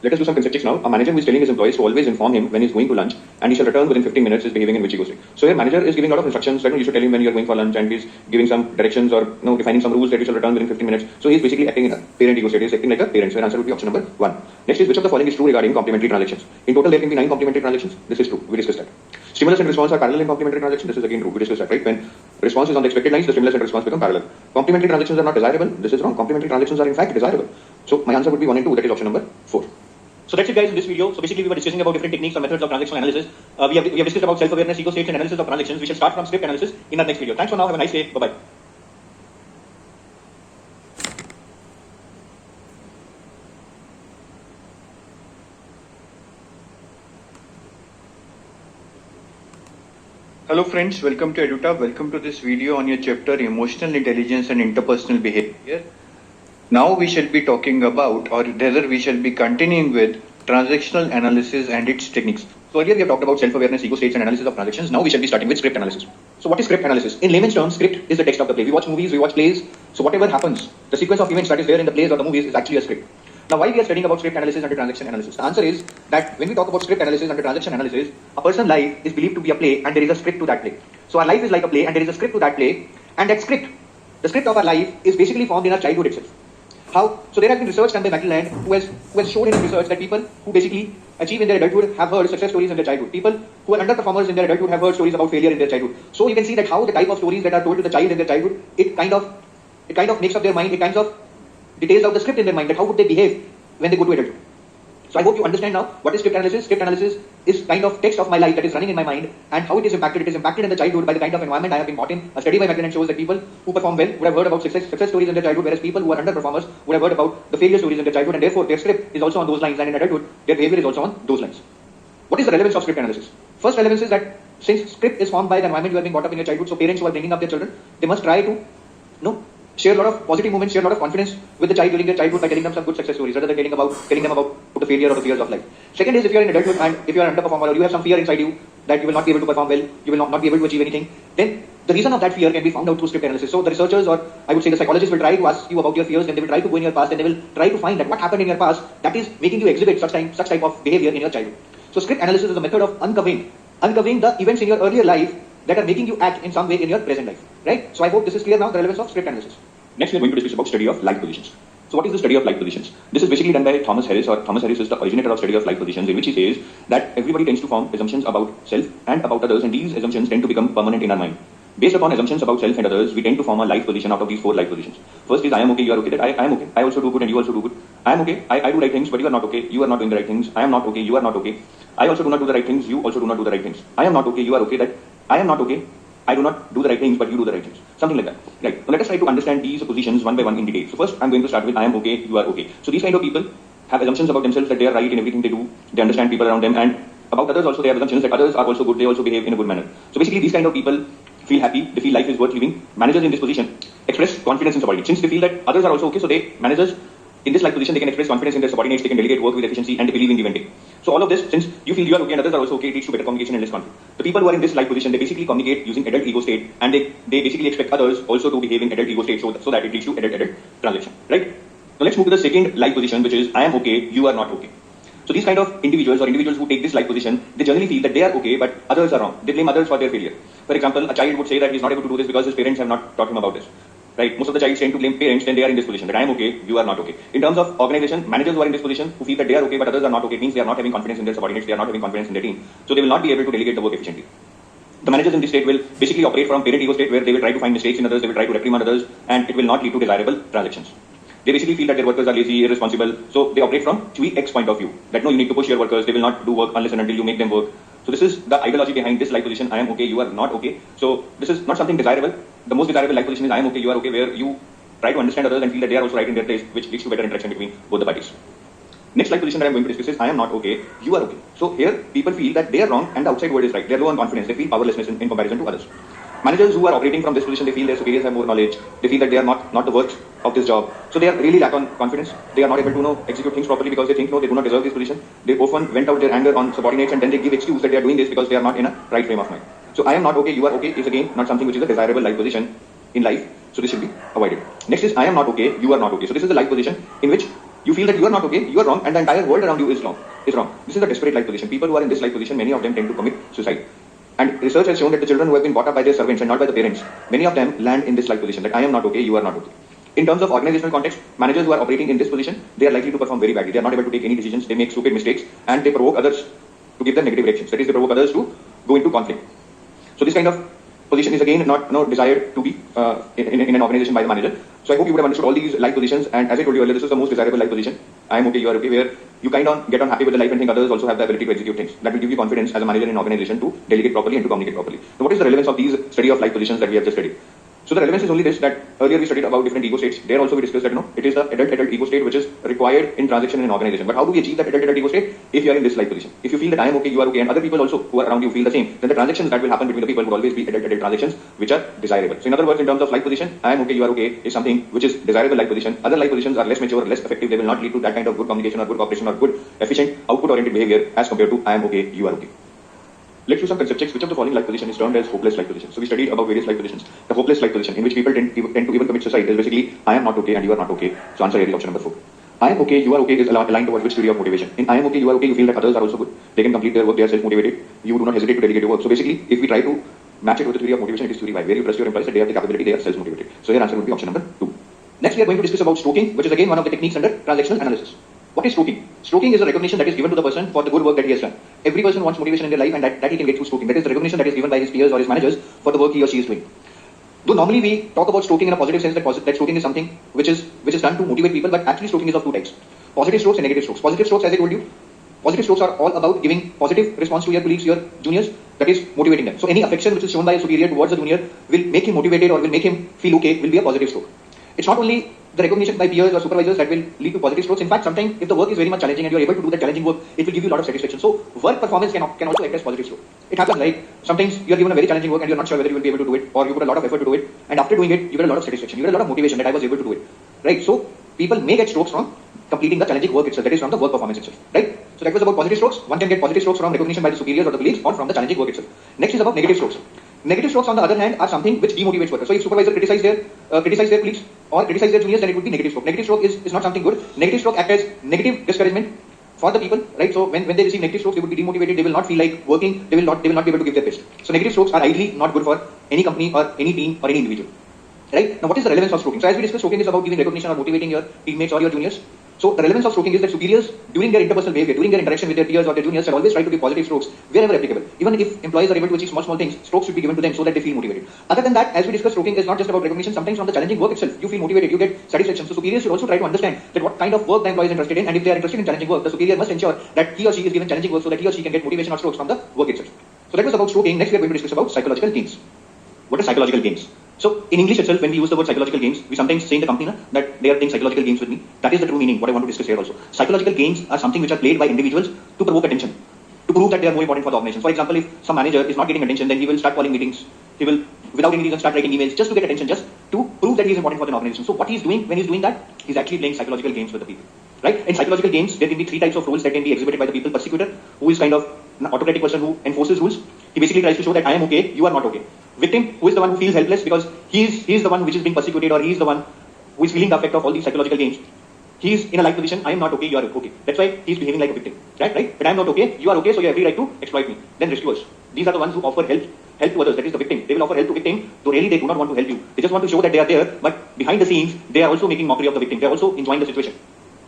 Let us do some concepts now. A manager who is telling his employees to always inform him when he is going to lunch, and he shall return within 15 minutes, is behaving in which ego state. So here manager is giving a lot of instructions that you should tell him when you are going for lunch, and he is giving some directions or defining some rules that you shall return within 15 minutes. So he is basically acting in a parent ego state. He is acting like a parent. So your answer would be option number 1. Next is, which of the following is true regarding complementary transactions? In total there can be 9 complementary transactions. This is true. We discussed that. Stimulus and response are parallel in complementary transactions. This is again true. We discussed that, right? When response is on the expected lines, the stimulus and response become parallel. Complementary transactions are not desirable. This is wrong. Complementary transactions are in fact desirable. So my answer would be 1 and 2. That is option number 4. So that's it, guys, in this video. So basically we were discussing about different techniques or methods of transactional analysis. We have discussed about self-awareness, ego states, and analysis of transactions. We shall start from script analysis in our next video. Thanks for now. Have a nice day. Bye-bye. Hello friends, welcome to EduTab. Welcome to this video on your chapter Emotional Intelligence and Interpersonal Behavior. Now we shall be talking about, or rather we shall be continuing with transactional analysis and its techniques. So earlier we have talked about self-awareness, ego states, and analysis of transactions. Now we shall be starting with script analysis. So what is script analysis? In layman's terms, script is the text of the play. We watch movies, we watch plays. So whatever happens, the sequence of events that is there in the plays or the movies is actually a script. Now why we are studying about script analysis under transaction analysis? The answer is that when we talk about script analysis under transaction analysis, a person's life is believed to be a play and there is a script to that play. So our life is like a play and there is a script to that play, and that script, the script of our life, is basically formed in our childhood itself. How? So there has been research done by McLeland who has shown in his research that people who basically achieve in their adulthood have heard success stories in their childhood. People who are underperformers in their adulthood have heard stories about failure in their childhood. So you can see that how the type of stories that are told to the child in their childhood, it kind of makes up their mind, it kind of details out the script in their mind, that how would they behave when they go to adulthood. So I hope you understand now what is script analysis. Script analysis is kind of text of my life that is running in my mind, and how it is impacted. It is impacted in the childhood by the kind of environment I have been brought in. A study by McLennan shows that people who perform well would have heard about success stories in their childhood, whereas people who are underperformers would have heard about the failure stories in their childhood, and therefore their script is also on those lines, and in adulthood their behavior is also on those lines. What is the relevance of script analysis? First relevance is that since script is formed by the environment you have been brought up in your childhood, so parents who are bringing up their children, they must try to share a lot of positive moments, share a lot of confidence with the child during their childhood by telling them some good success stories rather than telling them about the failure or the fears of life. Second is, if you are in adulthood and if you are an underperformer or you have some fear inside you that you will not be able to perform well, you will not be able to achieve anything, then the reason of that fear can be found out through script analysis. So the researchers, or I would say the psychologists, will try to ask you about your fears, then they will try to go in your past, and they will try to find that what happened in your past that is making you exhibit such type of behavior in your childhood. So script analysis is a method of uncovering the events in your earlier life that are making you act in some way in your present life, right? So I hope this is clear now, the relevance of script analysis. Next, we are going to discuss about study of life positions. So what is the study of life positions? This is basically done by Thomas Harris, or Thomas Harris is the originator of study of life positions, in which he says that everybody tends to form assumptions about self and about others, and these assumptions tend to become permanent in our mind. Based upon assumptions about self and others, we tend to form a life position out of these 4 life positions. First is I am okay, you are okay, that I am okay, I also do good and you also do good. I am okay, I do right things, but you are not okay, you are not doing the right things. I am not okay, you are not okay. I also do not do the right things, you also do not do the right things. I am not okay, you are okay, that I am not okay, I do not do the right things, but you do the right things. Something like that. Right. So let us try to understand these positions one by one in detail. So first, I'm going to start with I am okay, you are okay. So these kind of people have assumptions about themselves that they are right in everything they do. They understand people around them, and about others also they have assumptions that others are also good. They also behave in a good manner. So basically, these kind of people feel happy. They feel life is worth living. Managers in this position express confidence in subordinates. Since they feel that others are also okay, so managers in this life position, they can express confidence in their subordinates. They can delegate work with efficiency, and they believe in give and take. So all of this, since you feel you are okay and others are also okay, it leads to better communication and less conflict. The people who are in this life position, they basically communicate using adult ego state, and they basically expect others also to behave in adult ego state, so that it leads to adult transaction. Right? Now let's move to the second life position, which is I am okay, you are not okay. So these kind of individuals, or individuals who take this life position, they generally feel that they are okay, but others are wrong. They blame others for their failure. For example, a child would say that he is not able to do this because his parents have not taught him about this. Right? Most of the childs tend to blame parents when they are in this position, that I am okay, you are not okay. In terms of organization, managers who are in this position, who feel that they are okay but others are not okay, means they are not having confidence in their subordinates, they are not having confidence in their team. So they will not be able to delegate the work efficiently. The managers in this state will basically operate from parent ego state, where they will try to find mistakes in others, they will try to reprimand others, and it will not lead to desirable transactions. They basically feel that their workers are lazy, irresponsible, so they operate from QE X point of view, that no, you need to push your workers, they will not do work unless and until you make them work. So this is the ideology behind this life position, I am okay, you are not okay. So this is not something desirable. The most desirable life position is I am okay, you are okay, where you try to understand others and feel that they are also right in their place, which leads to better interaction between both the parties. Next life position that I am going to discuss is I am not okay, you are okay. So here people feel that they are wrong and the outside world is right. They are low on confidence, they feel powerlessness in comparison to others. Managers who are operating from this position, they feel their superiors have more knowledge, they feel that they are not the worth of this job. So they are really lack on confidence, they are not able to execute things properly because they think they do not deserve this position. They often vent out their anger on subordinates, and then they give excuse that they are doing this because they are not in a right frame of mind. So I am not okay, you are okay is again not something which is a desirable life position in life. So this should be avoided. Next is I am not okay, you are not okay. So this is the life position in which you feel that you are not okay, you are wrong, and the entire world around you is wrong. This is a desperate life position. People who are in this life position, many of them tend to commit suicide. And research has shown that the children who have been brought up by their servants and not by the parents, many of them land in this life position, that I am not okay, you are not okay. In terms of organizational context, managers who are operating in this position, they are likely to perform very badly. They are not able to take any decisions, they make stupid mistakes, and they provoke others to give them negative reactions. That is, they provoke others to go into conflict. So this kind of position is again not desired to be in an organization by the manager. So I hope you would have understood all these life positions, and as I told you earlier, this is the most desirable life position. I am okay, you are okay, where you get on happy with the life and think others also have the ability to execute things. That will give you confidence as a manager in an organization to delegate properly and to communicate properly. So what is the relevance of these study of life positions that we have just studied? So the relevance is only this, that earlier we studied about different ego states. There also we discussed that it is the adult ego state which is required in transaction in an organization. But how do we achieve that adult ego state if you are in this life position? If you feel that I am okay, you are okay, and other people also who are around you feel the same, then the transactions that will happen between the people would always be adult transactions which are desirable. So in other words, in terms of life position, I am okay, you are okay is something which is desirable life position. Other life positions are less mature, less effective. They will not lead to that kind of good communication or good cooperation or good efficient output oriented behavior as compared to I am okay, you are okay. Let's do some concept checks. Which of the following life position is termed as hopeless life position? So we studied about various life positions. The hopeless life position, in which people tend to even commit suicide, is basically I am not okay and you are not okay. So answer here is option number 4. I am okay, you are okay is aligned towards which theory of motivation? In I am okay, you are okay, you feel that others are also good. They can complete their work, they are self-motivated. You do not hesitate to delegate your work. So basically, if we try to match it with the theory of motivation, it is theory Y, where you trust your employees that they have the capability, they are self-motivated. So here answer would be option number 2. Next we are going to discuss about stoking, which is again one of the techniques under transactional analysis. What is stoking? Stoking is a recognition that is given to the person for the good work that he has done. Every person wants motivation in their life, and that he can get through stoking. That is the recognition that is given by his peers or his managers for the work he or she is doing. Though normally we talk about stroking in a positive sense, that stroking is something which is done to motivate people, but actually stroking is of two types: positive strokes and negative strokes. Positive strokes, as I told you, positive strokes are all about giving positive response to your colleagues, your juniors, that is motivating them. So any affection which is shown by a superior towards a junior will make him motivated or will make him feel okay, will be a positive stroke. It's not only the recognition by peers or supervisors that will lead to positive strokes. In fact, sometimes if the work is very much challenging and you are able to do that challenging work, it will give you a lot of satisfaction. So work performance can also act as positive stroke. It happens like sometimes you are given a very challenging work and you are not sure whether you will be able to do it, or you put a lot of effort to do it, and after doing it, you get a lot of satisfaction, you get a lot of motivation that I was able to do it. Right? So people may get strokes from completing the challenging work itself, that is from the work performance itself. Right? So that was about positive strokes. One can get positive strokes from recognition by the superiors or the colleagues, or from the challenging work itself. Next is about negative strokes. Negative strokes, on the other hand, are something which demotivates workers. So if supervisor criticize their colleagues or criticize their juniors, then it would be negative stroke. Negative stroke is not something good. Negative stroke acts as negative discouragement for the people, right? So when they receive negative strokes, they would be demotivated. They will not feel like working. They will not be able to give their best. So negative strokes are ideally not good for any company or any team or any individual. Right? Now, what is the relevance of stroking? So as we discussed, stroking is about giving recognition or motivating your teammates or your juniors. So the relevance of stroking is that superiors, during their interpersonal behavior, during their interaction with their peers or their juniors, should always try to give positive strokes wherever applicable. Even if employees are able to achieve small things, strokes should be given to them so that they feel motivated. Other than that, as we discussed, stroking is not just about recognition. Sometimes from the challenging work itself, you feel motivated, you get satisfaction. So superiors should also try to understand that what kind of work the employee is interested in, and if they are interested in challenging work, the superior must ensure that he or she is given challenging work so that he or she can get motivation or strokes from the work itself. So that was about stroking. Next we are going to discuss about psychological games. What are psychological games? So in English itself, when we use the word psychological games, we sometimes say in the company that they are playing psychological games with me. That is the true meaning, what I want to discuss here also. Psychological games are something which are played by individuals to provoke attention, to prove that they are more important for the organization. For example, if some manager is not getting attention, then he will start calling meetings. He will, without any reason, start writing emails just to get attention, just to prove that he is important for the organization. So what he is doing when he is doing that, he is actually playing psychological games with the people. Right? In psychological games, there can be three types of roles that can be exhibited by the people. Persecutor, who is kind of an autocratic person who enforces rules. He basically tries to show that I am okay, you are not okay. Victim, who is the one who feels helpless because he is the one which is being persecuted, or he is the one who is feeling the effect of all these psychological games. He is in a like position, I am not okay, you are okay. That's why he is behaving like a victim. Right? But I am not okay, you are okay, so you have every right to exploit me. Then rescuers. These are the ones who offer help to others, that is the victim. They will offer help to victim, though really they do not want to help you. They just want to show that they are there, but behind the scenes, they are also making mockery of the victim. They are also enjoying the situation.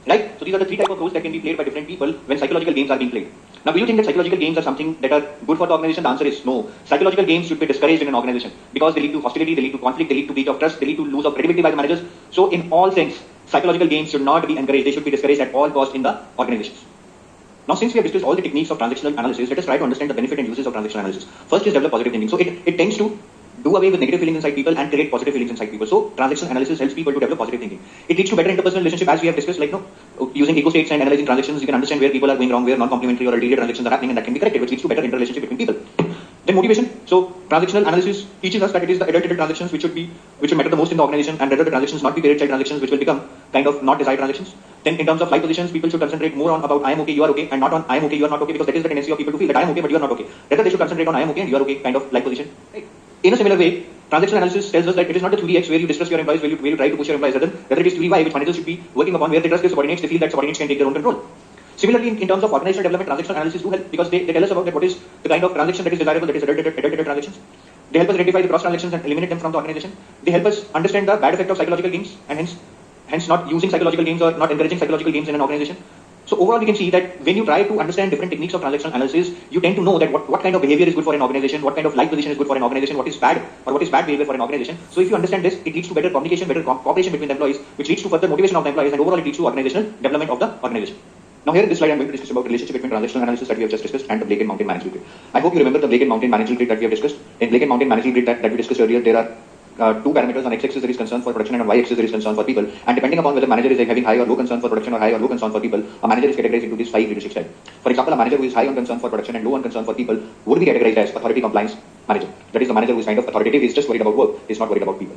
Right? So these are the three types of roles that can be played by different people when psychological games are being played. Now, do you think that psychological games are something that are good for the organization? The answer is no. Psychological games should be discouraged in an organization because they lead to hostility, they lead to conflict, they lead to breach of trust, they lead to lose of credibility by the managers. So in all sense, psychological games should not be encouraged. They should be discouraged at all costs in the organizations. Now, since we have discussed all the techniques of transactional analysis, let us try to understand the benefit and uses of transactional analysis. First is develop positive thinking. So it tends to do away with negative feelings inside people and create positive feelings inside people. So transactional analysis helps people to develop positive thinking. It leads to better interpersonal relationship, as we have discussed, like using ego states and analyzing transactions, you can understand where people are going wrong, where non-complementary or ulterior transactions are happening, and that can be corrected, which leads to better interrelationship between people. Then motivation. So transactional analysis teaches us that it is the adult-related transactions which should matter the most in the organization, and rather the transactions not be parent-child transactions which will become kind of not desired transactions. Then in terms of life positions, people should concentrate more on about I am okay, you are okay, and not on I am okay, you are not okay, because that is the tendency of people to feel that I am okay but you are not okay. Rather they should concentrate on I am okay and you are okay kind of life position. Right? In a similar way, transactional analysis tells us that it is not the theory X where you distrust your employees, where you try to push your employees, rather it is theory Y which managers should be working upon, where they trust their subordinates, they feel that subordinates can take their own control. Similarly, in terms of organizational development, transactional analysis do help because they tell us about that what is the kind of transaction that is desirable, that is adult transactions. They help us identify the cross transactions and eliminate them from the organization. They help us understand the bad effect of psychological games and hence not using psychological games or not encouraging psychological games in an organization. So overall, we can see that when you try to understand different techniques of transactional analysis, you tend to know that what kind of behavior is good for an organization, what kind of life position is good for an organization, what is bad or what is bad behavior for an organization. So if you understand this, it leads to better communication, better cooperation between the employees, which leads to further motivation of the employees, and overall it leads to organizational development of the organization. Now here in this slide, I'm going to discuss about the relationship between transactional analysis that we have just discussed and the Blake and Mountain managerial grid. I hope you remember the Blake and Mountain managerial grid that we have discussed. In Blake and Mountain managerial grid that we discussed earlier, there are two parameters. On x-axis there is concern for production and on y-axis there is concern for people. And depending upon whether manager is having high or low concern for production or high or low concern for people, a manager is categorized into these 5 leadership styles. For example, a manager who is high on concern for production and low on concern for people would be categorized as authority compliance manager. That is the manager who is kind of authoritative, is just worried about work, is not worried about people.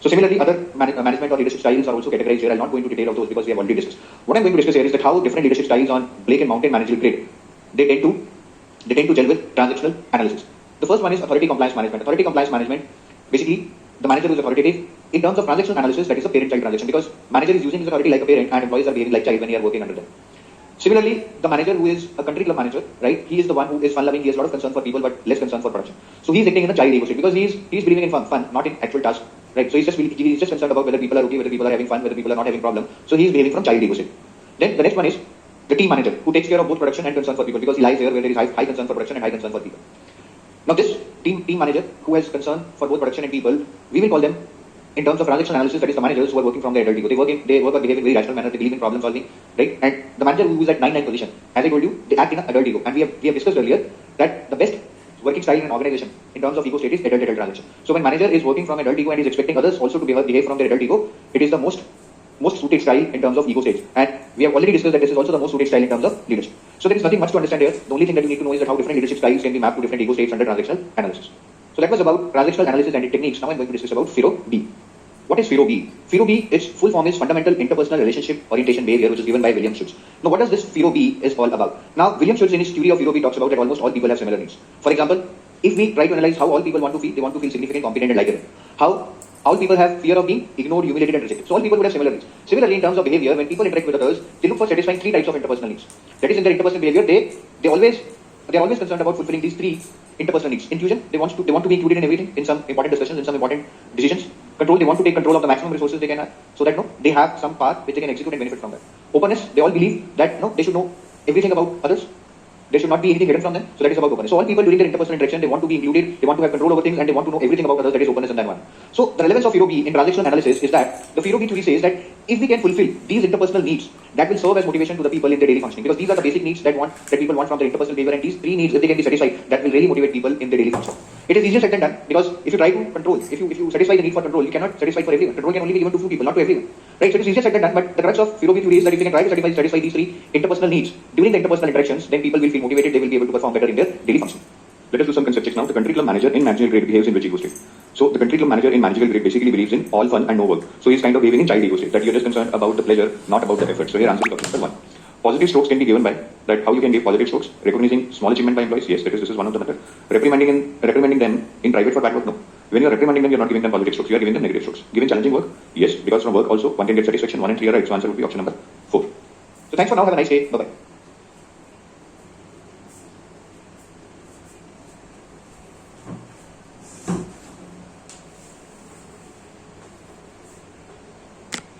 So similarly, other management or leadership styles are also categorized here. I'll not go into detail of those because we have already discussed. What I'm going to discuss here is that how different leadership styles on Blake and Mountain managerial grid, they tend to gel with transactional analysis. The first one is authority compliance management. Authority compliance management, basically the manager who is authoritative. In terms of transactional analysis, that is a parent-child transaction because manager is using his authority like a parent and employees are behaving like child when he are working under them. Similarly, the manager who is a country club manager, right? He is the one who is fun-loving. He has a lot of concern for people, but less concern for production. So he is acting in a child ego state because he is believing in fun, not in actual task, right? So he's just concerned about whether people are okay, whether people are having fun, whether people are not having problem. So he is behaving from child ego state. Then the next one is the team manager who takes care of both production and concern for people because he lies there where there is high concern for production and high concern for people. Now this team manager who has concern for both production and people, we will call them in terms of transactional analysis, that is the managers who are working from their adult ego. They work or behave in a very rational manner, they believe in problem solving, right? And the manager who is at 9-9 position, as I told you, they act in an adult ego. And we have discussed earlier that the best working style in an organization in terms of ego state is adult transaction. So when manager is working from adult ego and is expecting others also to behave from their adult ego, it is the most suited style in terms of ego states. And we have already discussed that this is also the most suited style in terms of leadership. So there is nothing much to understand here. The only thing that you need to know is that how different leadership styles can be mapped to different ego states under transactional analysis. So that was about transactional analysis and its techniques. Now I'm going to discuss about FIRO B. What is FIRO B? FIRO B, its full form is Fundamental Interpersonal Relationship Orientation Behavior, which is given by William Schutz. Now what does this FIRO B is all about? Now William Schutz in his theory of FIRO B talks about that almost all people have similar needs. For example, if we try to analyze how all people want to feel, they want to feel significant, competent and likable. How all people have fear of being ignored, humiliated and rejected. So all people would have similar needs. Similarly, in terms of behavior, when people interact with others, they look for satisfying three types of interpersonal needs. That is, in their interpersonal behavior, they are always concerned about fulfilling these three interpersonal needs. Intuition, they want to be included in everything, in some important discussions, in some important decisions. Control, they want to take control of the maximum resources they can have, so that they have some path which they can execute and benefit from that. Openness, they all believe that they should know everything about others. There should not be anything hidden from them. So that is about openness. So all people during their interpersonal interaction, they want to be included, they want to have control over things, and they want to know everything about others. That is openness in that one. So the relevance of FIRO B in transactional analysis is that the FIRO B theory says that if we can fulfill these interpersonal needs, that will serve as motivation to the people in their daily functioning, because these are the basic needs that people want from their interpersonal behavior, and these three needs, if they can be satisfied, that will really motivate people in their daily functioning. It is easier said than done, because if you try to control, if you satisfy the need for control, you cannot satisfy for everyone. Control can only be given to few people, not to everyone. Right? So it is easier said than done, but the crux of FIRO B theory is that if we can try to satisfy these three interpersonal needs during the interpersonal interactions, then people will feel motivated, they will be able to perform better in their daily function. Let us do some concept checks now. The country club manager in managerial grade behaves in which ego state? So the country club manager in managerial grade basically believes in all fun and no work. So he's kind of behaving in child ego state, that you're just concerned about the pleasure, not about the effort. So here answer is option number 1. Positive strokes can be given by that. How you can give positive strokes? Recognizing small achievement by employees. Yes, this is one of the method. Reprimanding them in private for bad work. No. When you are reprimanding them, you are not giving them positive strokes. You are giving them negative strokes. Giving challenging work. Yes, because from work also one can get satisfaction. 1 and 3 are right. So answer would be option number 4. So thanks for now. Have a nice day. Bye bye.